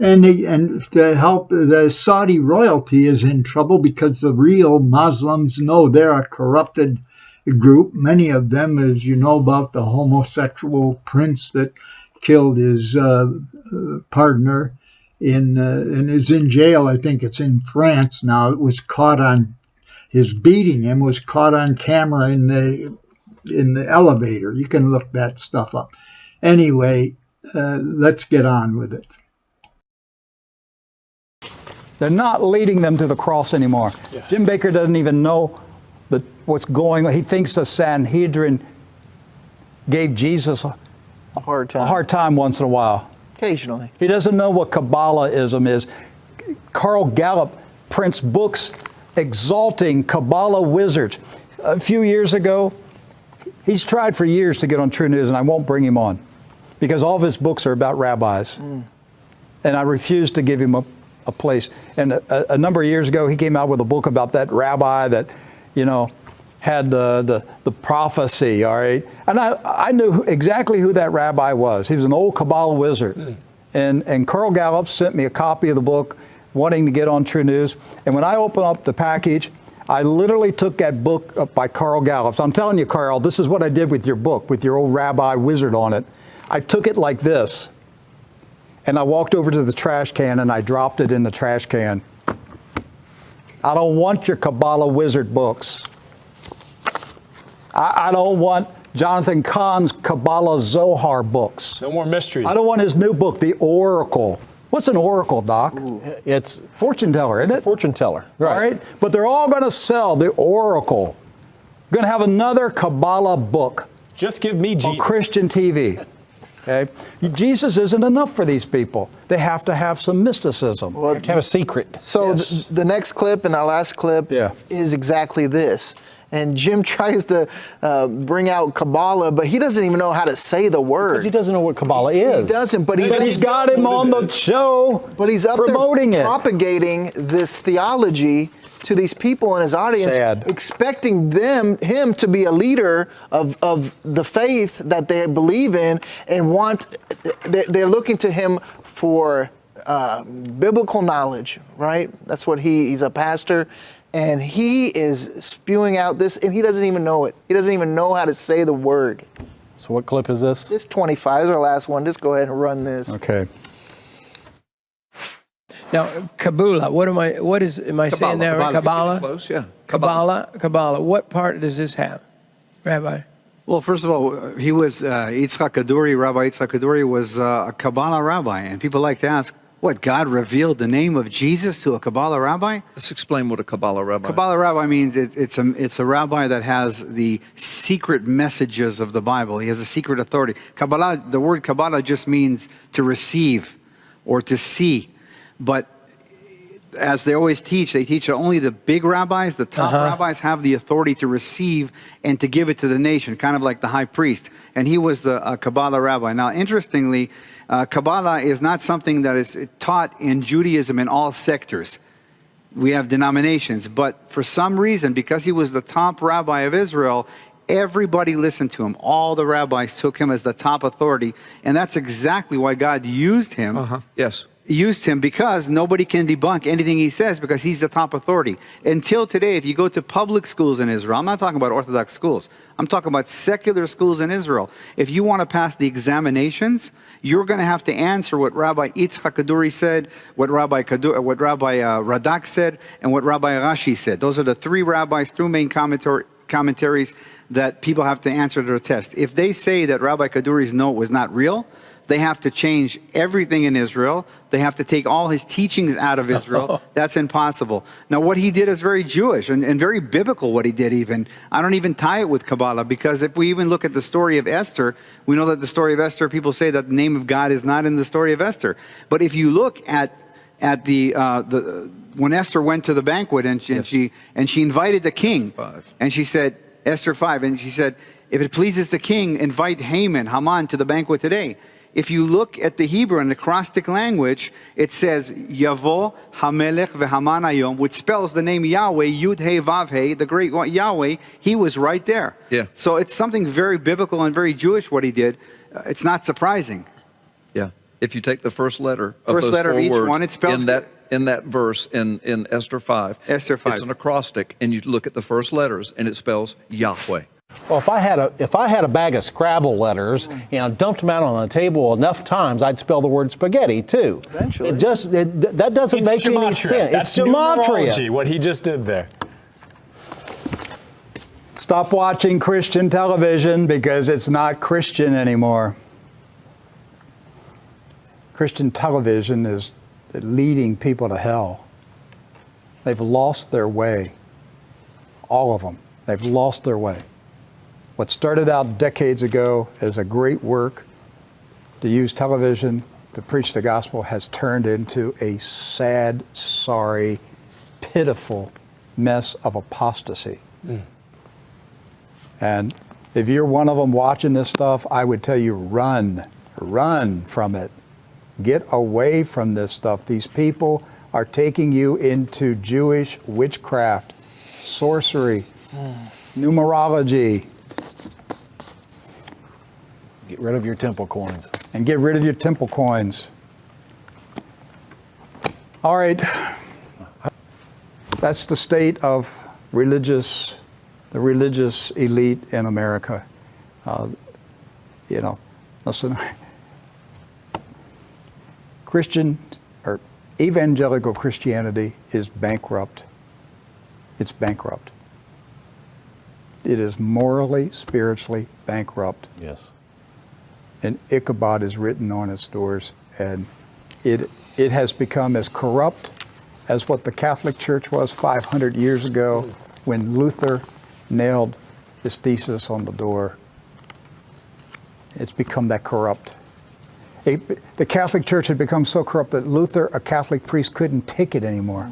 And to help, the Saudi royalty is in trouble because the real Muslims know they're a corrupted group. Many of them, as you know about the homosexual prince that killed his partner and is in jail. I think it's in France now. It was caught on his beating him was caught on camera in the elevator. You can look that stuff up. Anyway, let's get on with it.
They're not leading them to the cross anymore. Yeah. Jim Baker doesn't even know what's going on. He thinks the Sanhedrin gave Jesus a hard time once in a while.
Occasionally.
He doesn't know what Kabbalahism is. Carl Gallup prints books exalting Kabbalah wizards. A few years ago, he's tried for years to get on TruNews, and I won't bring him on because all of his books are about rabbis. And I refused to give him a place. And a number of years ago, he came out with a book about that rabbi that, you know, had the prophecy, all right? And I knew exactly who that rabbi was. He was an old Kabbalah wizard. And Carl Gallup sent me a copy of the book, wanting to get on TruNews. And when I opened up the package, I literally took that book up by Carl Gallup. So I'm telling you, Carl, this is what I did with your book, with your old rabbi wizard on it. I took it like this, and I walked over to the trash can, and I dropped it in the trash can. I don't want your Kabbalah wizard books. I don't want Jonathan Cahn's Kabbalah Zohar books.
No more mysteries.
I don't want his new book, The Oracle. What's an oracle, Doc?
Ooh. It's
fortune teller, isn't it?
Fortune teller, right?
All right, but they're all going to sell the Oracle. We're going to have another Kabbalah book.
Just give me Jesus.
On Christian TV. Okay, Jesus isn't enough for these people. They have to have some mysticism.
Well,
they have to have a secret.
So yes. The next clip and our last clip is exactly this. And Jim tries to bring out Kabbalah, but he doesn't even know how to say the word.
Because he doesn't know what Kabbalah is.
He doesn't, but
he's got him on the show.
But he's up
promoting
there propagating this theology to these people in his audience, expecting him to be a leader of the faith that they believe in, and they're looking to him for biblical knowledge, right? That's what he's a pastor. And he is spewing out this, and he doesn't even know it. He doesn't even know how to say the word.
So what clip is this?
This 25 is our last one. Just go ahead and run this.
Okay.
Now, Kabbalah, am I saying that right? Kabbalah?
Close, yeah.
Kabbalah. What part does this have, Rabbi?
Well, first of all, he was, Yitzhak Kaduri, Rabbi Yitzhak Kaduri was a Kabbalah rabbi. And people like to ask, what, God revealed the name of Jesus to a Kabbalah rabbi?
Let's explain what a Kabbalah rabbi is.
Kabbalah rabbi means it's a rabbi that has the secret messages of the Bible. He has a secret authority. Kabbalah, the word Kabbalah just means to receive or to see. But as they always teach, they teach that only the big rabbis, the top rabbis, have the authority to receive and to give it to the nation, kind of like the high priest. And he was the Kabbalah rabbi. Now, interestingly, Kabbalah is not something that is taught in Judaism in all sectors. We have denominations, but for some reason, because he was the top rabbi of Israel, everybody listened to him. All the rabbis took him as the top authority, and that's exactly why God used him.
Yes.
Used him because nobody can debunk anything he says because he's the top authority. Until today, if you go to public schools in Israel, I'm not talking about Orthodox schools, I'm talking about secular schools in Israel. If you want to pass the examinations, you're going to have to answer what Rabbi Yitzchak Kaduri said, what Rabbi Radak said, and what Rabbi Rashi said. Those are the three rabbis, three main commentaries that people have to answer their test. If they say that Rabbi Kaduri's note was not real, they have to change everything in Israel. They have to take all his teachings out of Israel. That's impossible. Now, what he did is very Jewish and very biblical, what he did even. I don't even tie it with Kabbalah, because if we even look at the story of Esther, we know that the story of Esther, people say that the name of God is not in the story of Esther. But if you look at when Esther went to the banquet and she invited the king, and she said, Esther 5, and she said, if it pleases the king, invite Haman to the banquet today. If you look at the Hebrew and the acrostic language, it says Yavo Hamelech veHaman Hayom, which spells the name Yahweh, Yud He Vav He, the great Yahweh. He was right there.
Yeah.
So it's something very biblical and very Jewish what he did. It's not surprising.
Yeah. If you take the first letter of
First
those
letter of
four
each
words
one, it spells
in that verse in Esther 5.
Esther 5.
It's an acrostic, and you look at the first letters, and it spells Yahweh.
Well, if I had a bag of Scrabble letters and dumped them out on the table enough times, I'd spell the word spaghetti too.
Eventually.
That doesn't
It's
make any
gematria.
sense.
That's
It's gematria.
numerology, what he just did there.
Stop watching Christian television because it's not Christian anymore. Christian television is leading people to hell. They've lost their way. All of them. They've lost their way. What started out decades ago as a great work to use television to preach the gospel has turned into a sad, sorry, pitiful mess of apostasy. And if you're one of them watching this stuff, I would tell you run from it. Get away from this stuff. These people are taking you into Jewish witchcraft, sorcery, numerology.
Get rid of your temple coins.
And get rid of your temple coins. All right. That's the state of the religious elite in America. Listen, Christian or evangelical Christianity is bankrupt. It's bankrupt. It is morally, spiritually bankrupt.
Yes.
And Ichabod is written on its doors, and it has become as corrupt as what the Catholic Church was 500 years ago when Luther nailed his thesis on the door. It's become that corrupt. The Catholic Church had become so corrupt that Luther, a Catholic priest, couldn't take it anymore.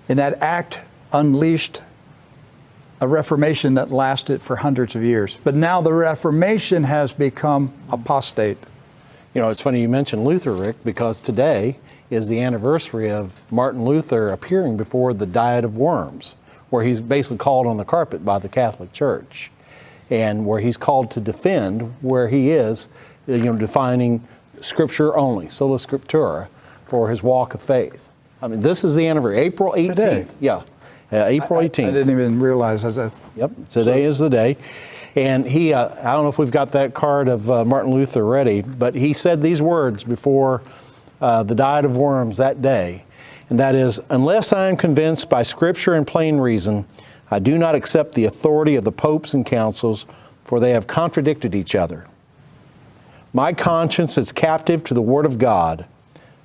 And that act unleashed a Reformation that lasted for hundreds of years. But now the Reformation has become apostate.
You know, it's funny you mentioned Luther, Rick, because today is the anniversary of Martin Luther appearing before the Diet of Worms, where he's basically called on the carpet by the Catholic Church, and where he's called to defend where he is, defining Scripture only, sola scriptura, for his walk of faith. I mean, this is the anniversary, April 18th.
Today.
Yeah. April 18th.
I didn't even realize that.
Yep, today is the day. And he, I don't know if we've got that card of Martin Luther ready, but he said these words before the Diet of Worms that day, and that is, unless I am convinced by Scripture and plain reason, I do not accept the authority of the popes and councils, for they have contradicted each other. My conscience is captive to the Word of God.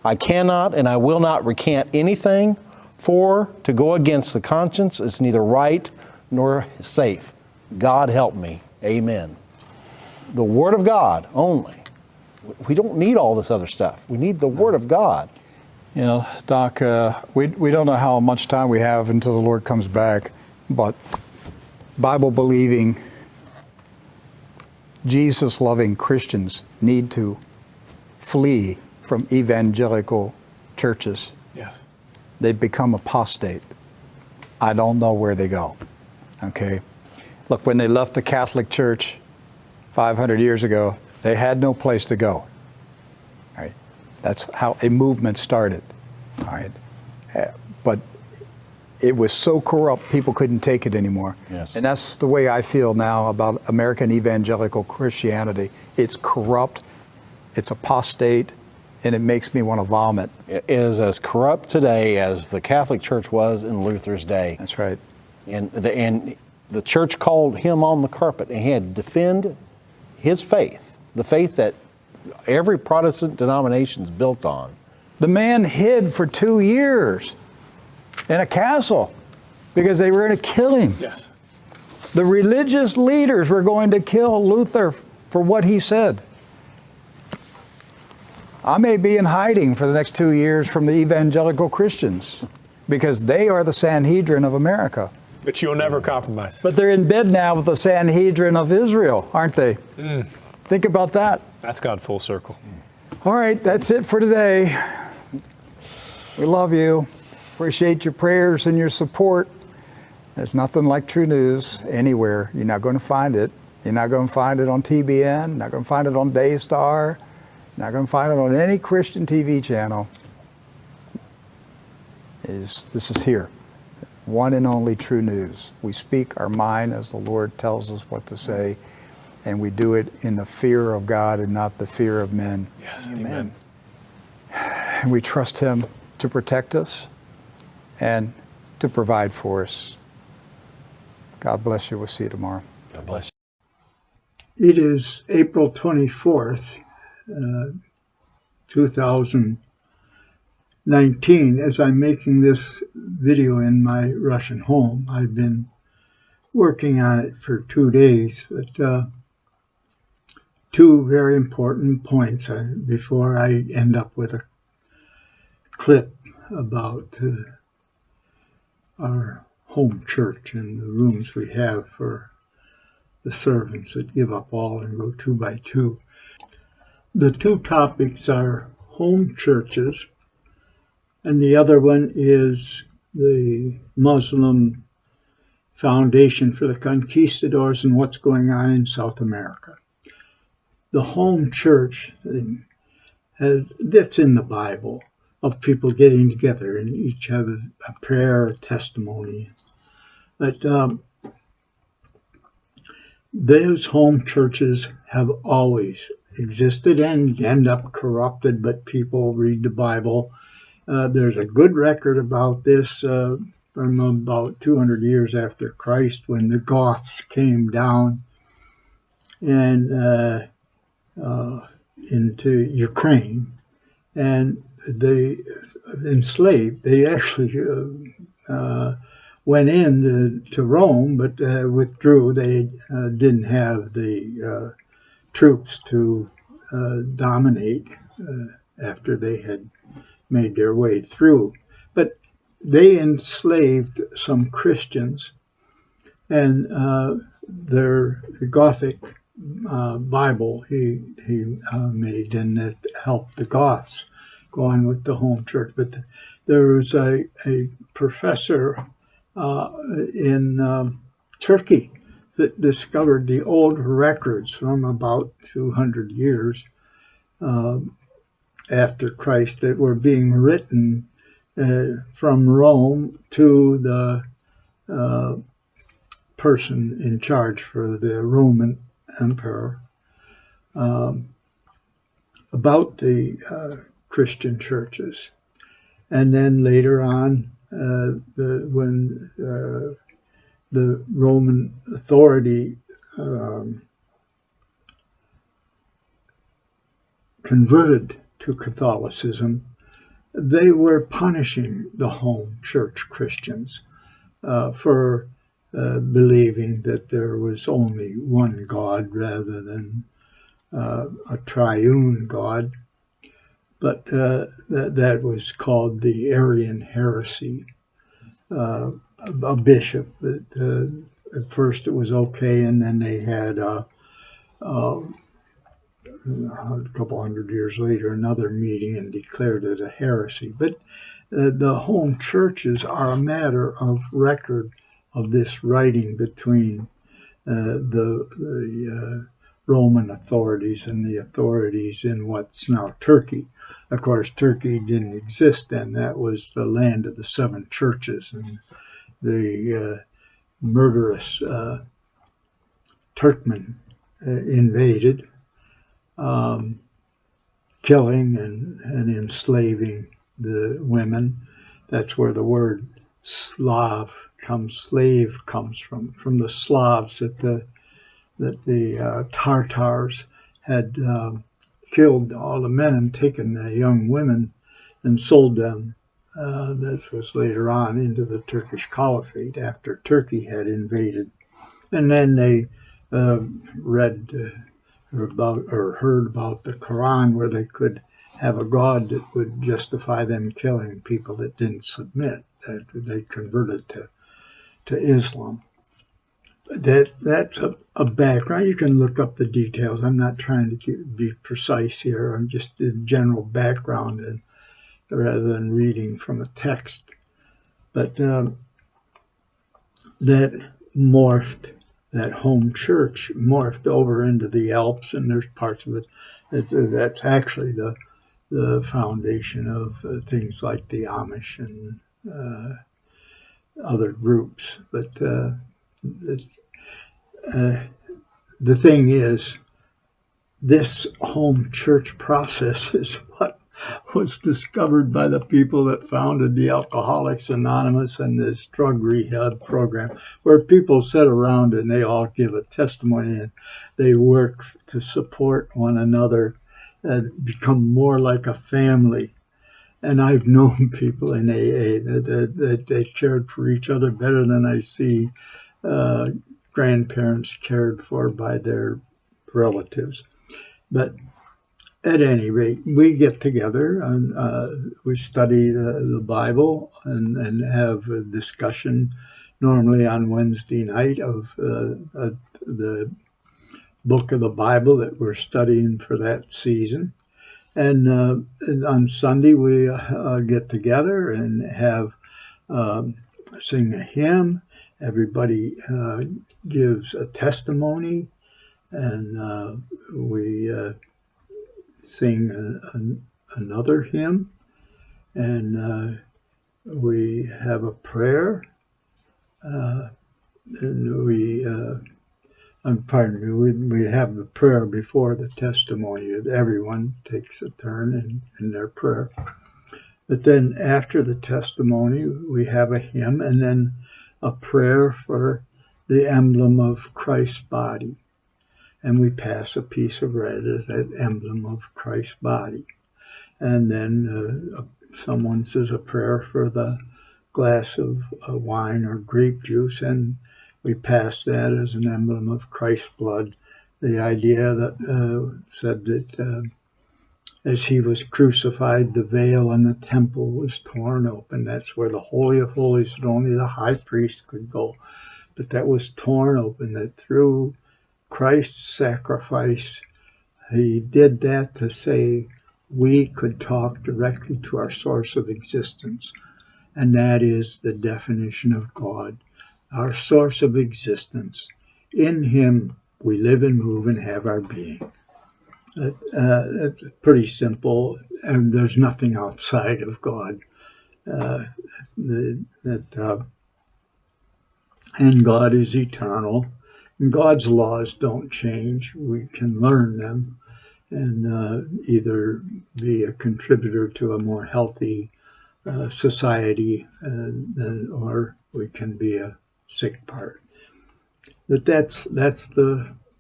I cannot and I will not recant anything, for to go against the conscience is neither right nor safe. God help me. Amen. The Word of God only. We don't need all this other stuff. We need the Word of God.
You know, Doc, we don't know how much time we have until the Lord comes back, but Bible-believing, Jesus-loving Christians need to flee from evangelical churches.
Yes.
They've become apostate. I don't know where they go. Okay? Look, when they left the Catholic Church 500 years ago, they had no place to go. All right? That's how a movement started. All right? But it was so corrupt, people couldn't take it anymore.
Yes.
And that's the way I feel now about American evangelical Christianity. It's corrupt, it's apostate, and it makes me want to vomit.
It is as corrupt today as the Catholic Church was in Luther's day.
That's right.
And the church called him on the carpet, and he had to defend his faith, the faith that every Protestant denomination is built on.
The man hid for 2 years in a castle because they were going to kill him.
Yes.
The religious leaders were going to kill Luther for what he said. I may be in hiding for the next 2 years from the evangelical Christians because they are the Sanhedrin of America.
But you'll never compromise.
But they're in bed now with the Sanhedrin of Israel, aren't they? Think about that.
That's gone full circle.
All right, that's it for today. We love you. Appreciate your prayers and your support. There's nothing like True News anywhere. You're not going to find it. You're not going to find it on TBN. Not going to find it on Daystar. Not going to find it on any Christian TV channel. This is here. One and only True News. We speak our mind as the Lord tells us what to say, and we do it in the fear of God and not the fear of men.
Yes.
Amen.
And we trust Him to protect us and to provide for us. God bless you. We'll see you tomorrow.
God bless
you. It is April 24th, 2019. As I'm making this video in my Russian home, I've been working on it for 2 days, but two very important points before I end up with a clip about our home church and the rooms we have for the servants that give up all and go 2 by 2. The two topics are home churches, and the other one is the Muslim Foundation for the Conquistadors and what's going on in South America. The home church that's in the Bible, of people getting together and each have a prayer, a testimony. But those home churches have always existed and end up corrupted, but people read the Bible. There's a good record about this from about 200 years after Christ, when the Goths came down and into Ukraine, and they enslaved. They actually went in to Rome, but withdrew. They didn't have the troops to dominate after they had made their way through. But they enslaved some Christians, and their Gothic Bible he made, and it helped the Goths go on with the home church. But there was a professor in Turkey that discovered the old records from about 200 years after Christ that were being written from Rome to the person in charge for the Roman Emperor about the Christian churches. And then later on, when the Roman authority converted to Catholicism, they were punishing the home church Christians for believing that there was only one God rather than a triune God. But that was called the Arian heresy. A bishop, that at first it was okay, and then they had a couple hundred years later another meeting and declared it a heresy. But the home churches are a matter of record of this writing between the Roman authorities and the authorities in what's now Turkey. Of course, Turkey didn't exist then. That was the land of the seven churches, and the murderous Turkmen invaded. killing and enslaving the women. That's where the word slave comes from the Slavs that the Tartars had killed all the men and taken the young women and sold them. This was later on into the Turkish Caliphate after Turkey had invaded. And then they read or heard about the Quran, where they could have a God that would justify them killing people that didn't submit, that they converted to Islam. That's a background. You can look up the details. I'm not trying to be precise here. I'm just in general background and rather than reading from a text. But that morphed, that home church morphed over into the Alps, and there's parts of it that's actually the foundation of things like the Amish and other groups. But the thing is, this home church process is what was discovered by the people that founded the Alcoholics Anonymous and this drug rehab program, where people sit around and they all give a testimony and they work to support one another and become more like a family. And I've known people in AA that they cared for each other better than I see grandparents cared for by their relatives. But at any rate, we get together and we study the Bible and have a discussion normally on Wednesday night of the book of the Bible that we're studying for that season. And on Sunday, we get together and have sing a hymn. Everybody gives a testimony, and we sing another hymn, and we have a prayer, and we have the prayer before the testimony. Everyone takes a turn in their prayer. But then after the testimony, we have a hymn and then a prayer for the emblem of Christ's body. And we pass a piece of red as that emblem of Christ's body. And then someone says a prayer for the glass of wine or grape juice, and we pass that as an emblem of Christ's blood. The idea that said that as he was crucified, the veil in the temple was torn open. That's where the Holy of Holies that only the high priest could go. But that was torn open, that through Christ's sacrifice, he did that to say we could talk directly to our source of existence. And that is the definition of God, our source of existence. In him we live and move and have our being. It's pretty simple, and there's nothing outside of God. And God is eternal. And God's laws don't change. We can learn them and either be a contributor to a more healthy society, or we can be a sick part. But that's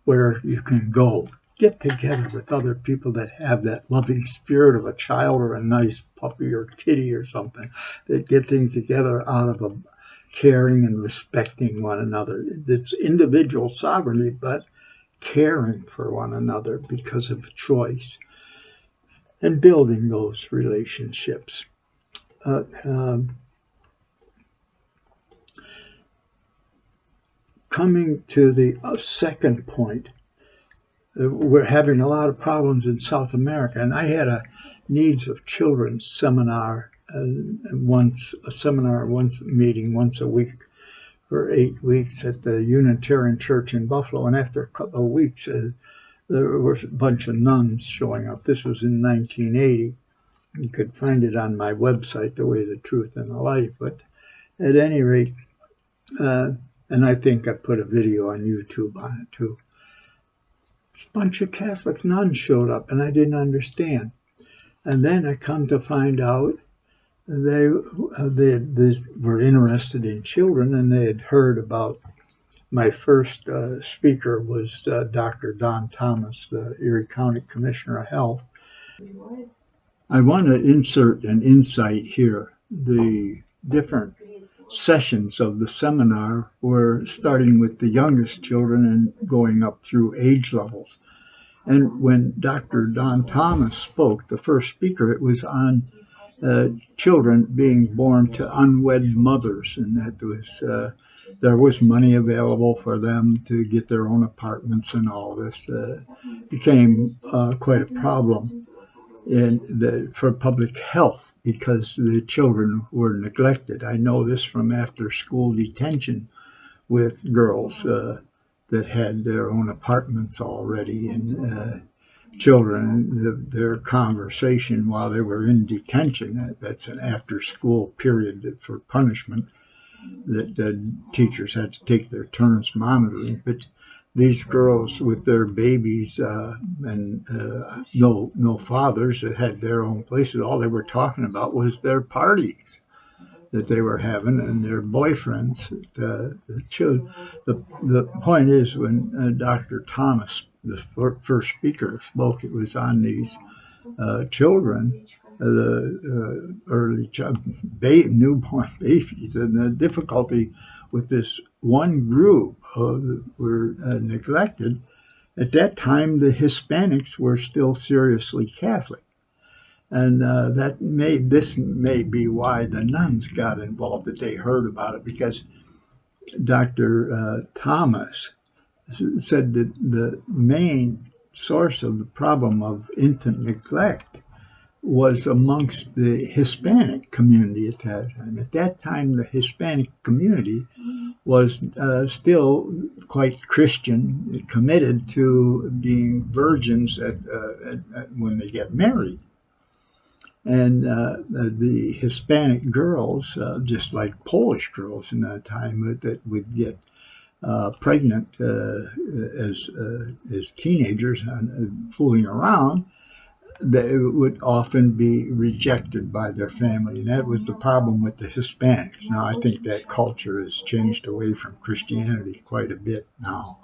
where you can go. Get together with other people that have that loving spirit of a child or a nice puppy or kitty or something. That getting together out of a caring and respecting one another. It's individual sovereignty, but caring for one another because of choice and building those relationships. Coming to the second point, we're having a lot of problems in South America, and I had a Needs of Children seminar, once meeting once a week for 8 weeks at the Unitarian Church in Buffalo, and after a couple of weeks, there was a bunch of nuns showing up. This was in 1980. You could find it on my website, The Way, the Truth, and the Life. But at any rate, and I think I put a video on YouTube on it too. A bunch of Catholic nuns showed up, and I didn't understand. And then I come to find out they were interested in children, and they had heard about my first speaker was Dr. Don Thomas, the Erie County Commissioner of Health. I want to insert an insight here. The different sessions of the seminar were starting with the youngest children and going up through age levels. And when Dr. Don Thomas spoke, the first speaker, it was on children being born to unwed mothers, and that there was money available for them to get their own apartments, and all this became quite a problem for public health because the children were neglected. I know this from after school detention with girls that had their own apartments already, and children, their conversation while they were in detention, that's an after school period for punishment that the teachers had to take their turns monitoring. But these girls with their babies and no fathers that had their own places, all they were talking about was their parties that they were having and their boyfriends. The point is, when Dr. Thomas, the first speaker, spoke, it was on these children, the early newborn babies, and the difficulty with this one group were neglected. At that time, the Hispanics were still seriously Catholic. And this may be why the nuns got involved, that they heard about it, because Dr. Thomas said that the main source of the problem of infant neglect was amongst the Hispanic community at that time. At that time, the Hispanic community was still quite Christian, committed to being virgins when they get married. And the Hispanic girls, just like Polish girls in that time, that would get pregnant as teenagers and fooling around, they would often be rejected by their family. And that was the problem with the Hispanics. Now, I think that culture has changed away from Christianity quite a bit now.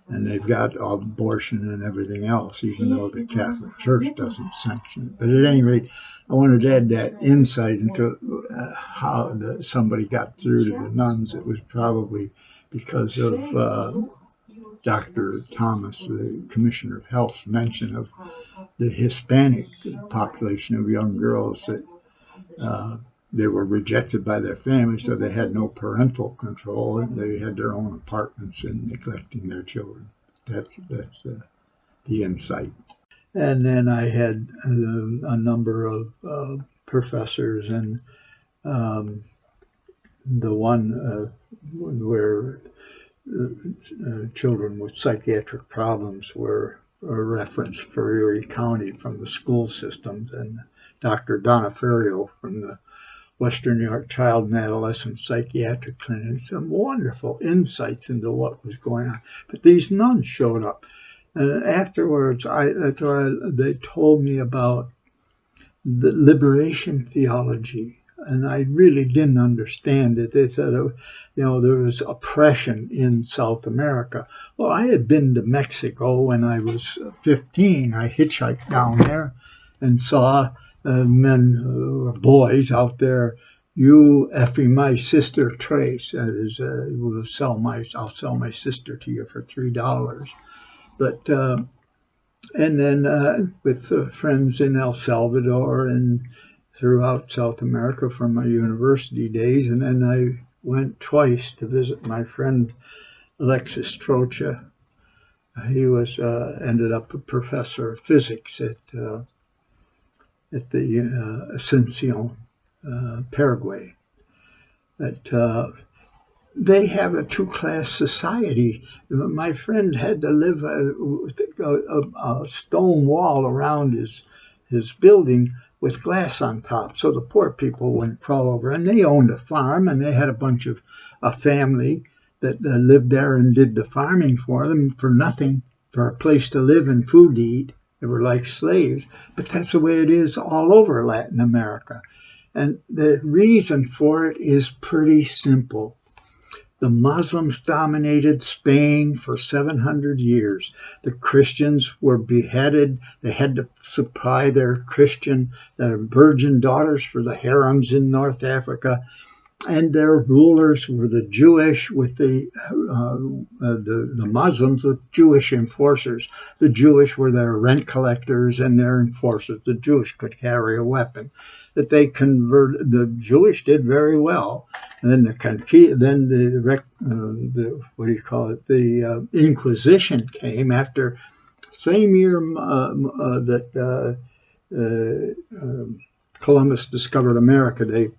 And they've got abortion and everything else, even though the Catholic Church doesn't sanction it. But at any rate, I wanted to add that insight into how somebody got through to the nuns. It was probably because of Dr. Thomas, the Commissioner of Health's mention of the Hispanic population of young girls, that they were rejected by their families, so they had no parental control, and they had their own apartments and neglecting their children. That's the insight. And then I had a number of professors, and the one where children with psychiatric problems were a reference for Erie County from the school systems, and Dr. Donaferio from the Western New York Child and Adolescent Psychiatric Clinic, some wonderful insights into what was going on. But these nuns showed up, and afterwards they told me about the liberation theology, and I really didn't understand it. They said, there was oppression in South America. Well, I had been to Mexico when I was 15. I hitchhiked down there and saw men, boys out there, you effing my sister Trace. That is, I'll sell my sister to you for $3. But and then with friends in El Salvador and throughout South America from my university days, and then I went twice to visit my friend Alexis Trocha. He was ended up a professor of physics at the Asuncion, Paraguay. That they have a two-class society. My friend had to live a stone wall around his building with glass on top, so the poor people wouldn't crawl over. And they owned a farm, and they had a bunch of a family that lived there and did the farming for them for nothing, for a place to live and food to eat. They were like slaves, but that's the way it is all over Latin America. And the reason for it is pretty simple. The Muslims dominated Spain for 700 years. The Christians were beheaded. They had to supply their virgin daughters for the harems in North Africa. And their rulers were the Jewish with the Muslims with Jewish enforcers. The Jewish were their rent collectors and their enforcers. The Jewish could carry a weapon. That they converted. The Jewish did very well. And then the Inquisition came after same year that Columbus discovered America. The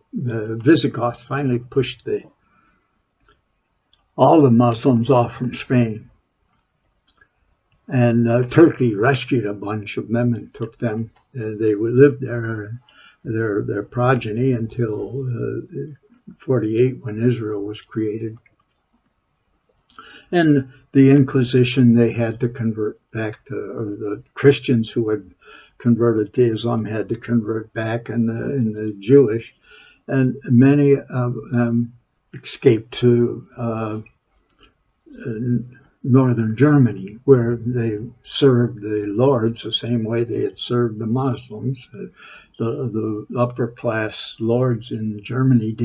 Visigoths finally pushed all the Muslims off from Spain, and Turkey rescued a bunch of them and took them. They lived there, their progeny, until 48, when Israel was created. And the Inquisition, they had to convert back to, or the Christians who had converted to Islam had to convert back, and the Jewish, and many of them escaped to northern Germany, where they served the lords the same way they had served the Muslims. The upper class lords in Germany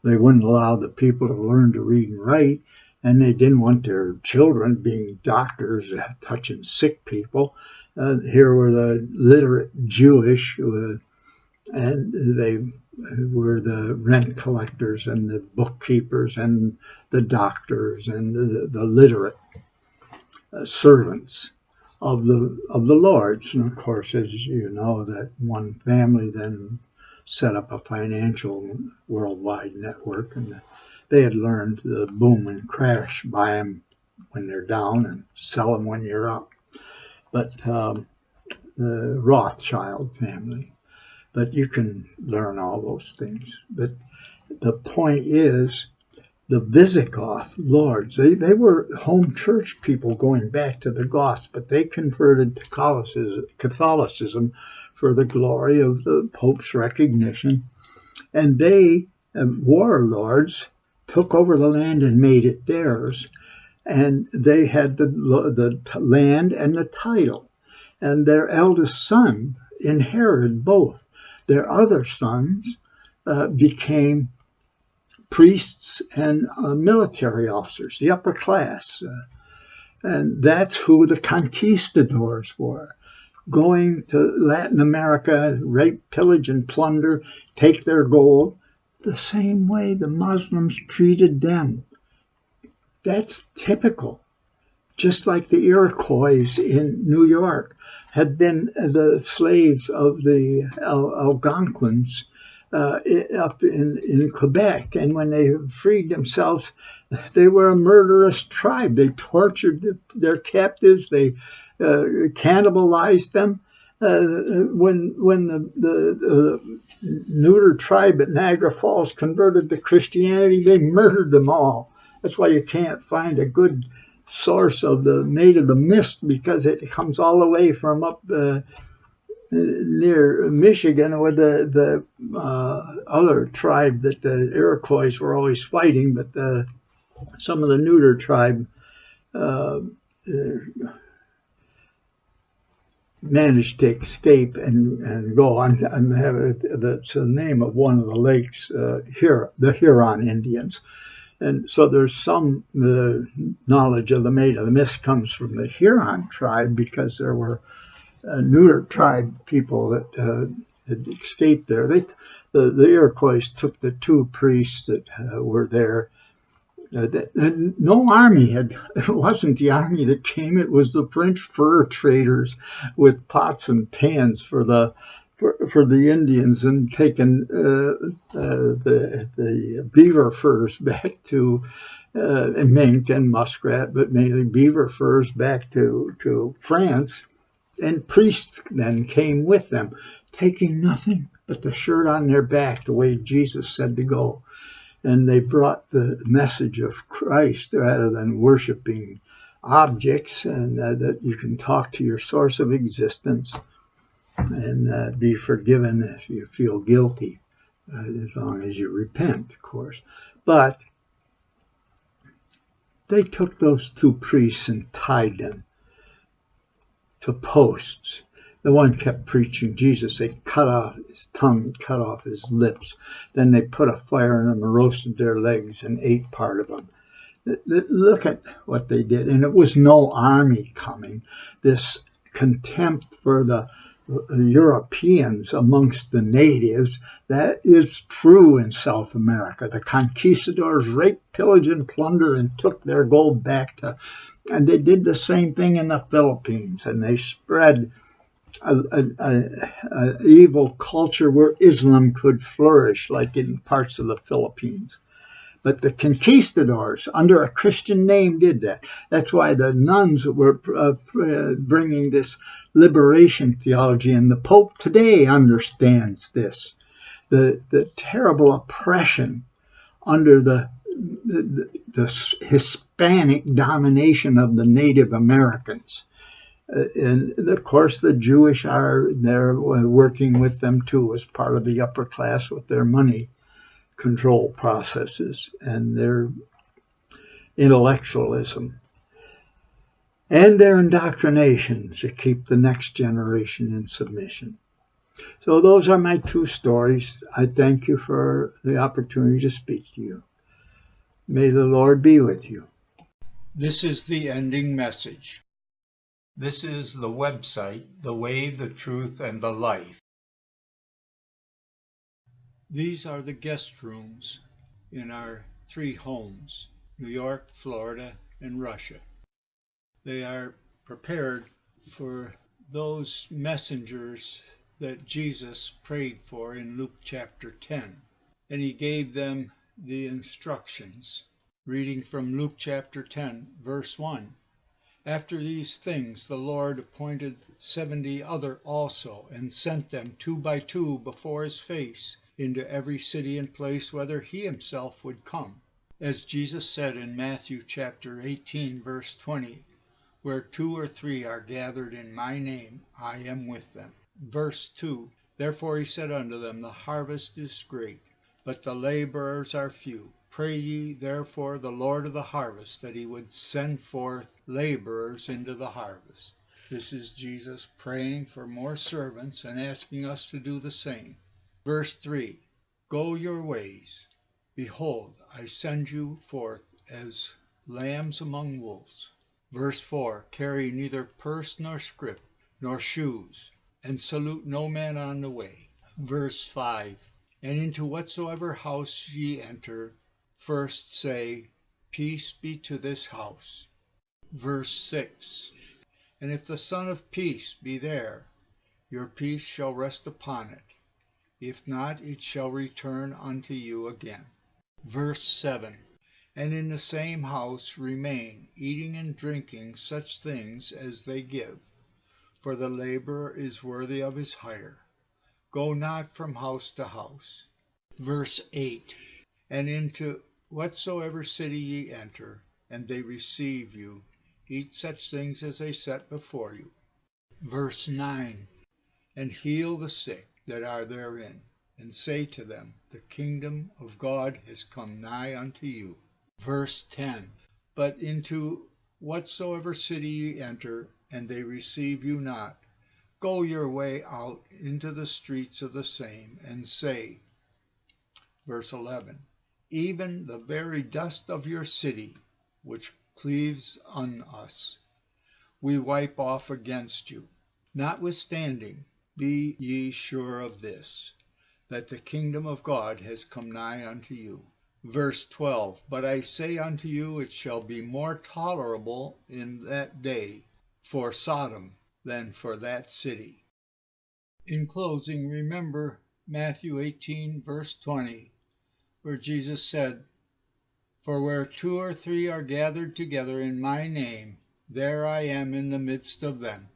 wouldn't allow the people to learn to read and write, and they didn't want their children being doctors touching sick people. Here were the literate Jewish, and they were the rent collectors and the bookkeepers and the doctors and the literate servants of the lords. And of course, as you know, that one family then set up a financial worldwide network, and they had learned the boom and crash, buy them when they're down and sell them when you're up. But the Rothschild family. But you can learn all those things. But the point is, the Visigoth lords, they were home church people going back to the Goths, but they converted to Catholicism for the glory of the Pope's recognition. And they, warlords, took over the land and made it theirs. And they had the land and the title. And their eldest son inherited both. Their other sons became priests and military officers, the upper class. And that's who the conquistadors were. Going to Latin America, rape, pillage, and plunder, take their gold, the same way the Muslims treated them. That's typical. Just like the Iroquois in New York had been the slaves of the Algonquins up in Quebec. And when they freed themselves, they were a murderous tribe. They tortured their captives. They cannibalized them. When the neuter tribe at Niagara Falls converted to Christianity, they murdered them all. That's why you can't find a good source of the Maid of the Mist, because it comes all the way from up near Michigan, with the other tribe that the Iroquois were always fighting, but some of the neuter tribe managed to escape and go on. That's the name of one of the lakes here, the Huron Indians. And so there's some knowledge of the Maid of the Mist comes from the Huron tribe, because there were neuter tribe people that had escaped there. The Iroquois took the two priests that were there. No army it wasn't the army that came, it was the French fur traders with pots and pans for the Indians, and taking the beaver furs back to mink and muskrat, but mainly beaver furs back to France. And priests then came with them, taking nothing but the shirt on their back, the way Jesus said to go. And they brought the message of Christ rather than worshiping objects, and that you can talk to your source of existence and be forgiven if you feel guilty, as long as you repent, of course. But they took those two priests and tied them to posts. The one kept preaching Jesus. They cut off his tongue, cut off his lips. Then they put a fire in them and roasted their legs and ate part of them. Look at what they did. And it was no army coming. This contempt for the Europeans amongst the natives, that is true in South America. The conquistadors raped, pillaged, and plundered and took their gold back to, and they did the same thing in the Philippines, and they spread a evil culture where Islam could flourish, like in parts of the Philippines. But the conquistadors, under a Christian name, did that. That's why the nuns were bringing this liberation theology, and the Pope today understands this. The terrible oppression under the Hispanic domination of the Native Americans. And of course the Jewish are there working with them too as part of the upper class with their money control processes and their intellectualism and their indoctrination to keep the next generation in submission. So those are my two stories. I thank you for the opportunity to speak to you. May the Lord be with you.
This is the ending message. This is the website, The Way, the Truth, and the Life. These are the guest rooms in our 3 homes, New York, Florida, and Russia. They are prepared for those messengers that Jesus prayed for in Luke chapter 10. And he gave them the instructions. Reading from Luke chapter 10, verse 1. After these things the Lord appointed 70 other also, and sent them 2 by 2 before his face into every city and place whither he himself would come. As Jesus said in Matthew chapter 18, verse 20, where 2 or 3 are gathered in my name, I am with them. Verse 2, therefore he said unto them, the harvest is great, but the laborers are few. Pray ye therefore the Lord of the harvest that he would send forth laborers into the harvest. This is Jesus praying for more servants and asking us to do the same. Verse 3, go your ways. Behold, I send you forth as lambs among wolves. Verse 4, carry neither purse nor scrip nor shoes, and salute no man on the way. Verse 5, and into whatsoever house ye enter, first say, peace be to this house. Verse 6, and if the Son of Peace be there, your peace shall rest upon it. If not, it shall return unto you again. Verse 7, and in the same house remain, eating and drinking such things as they give, for the laborer is worthy of his hire. Go not from house to house. Verse 8, and into whatsoever city ye enter, and they receive you, eat such things as they set before you. Verse 9, and heal the sick that are therein, and say to them, the kingdom of God has come nigh unto you. Verse 10, but into whatsoever city ye enter, and they receive you not, go your way out into the streets of the same, and say, verse 11, even the very dust of your city, which cleaves on us, we wipe off against you. Notwithstanding, be ye sure of this, that the kingdom of God has come nigh unto you. Verse 12, but I say unto you, it shall be more tolerable in that day for Sodom than for that city. In closing, remember Matthew 18, verse 20, where Jesus said, for where 2 or 3 are gathered together in my name, there I am in the midst of them.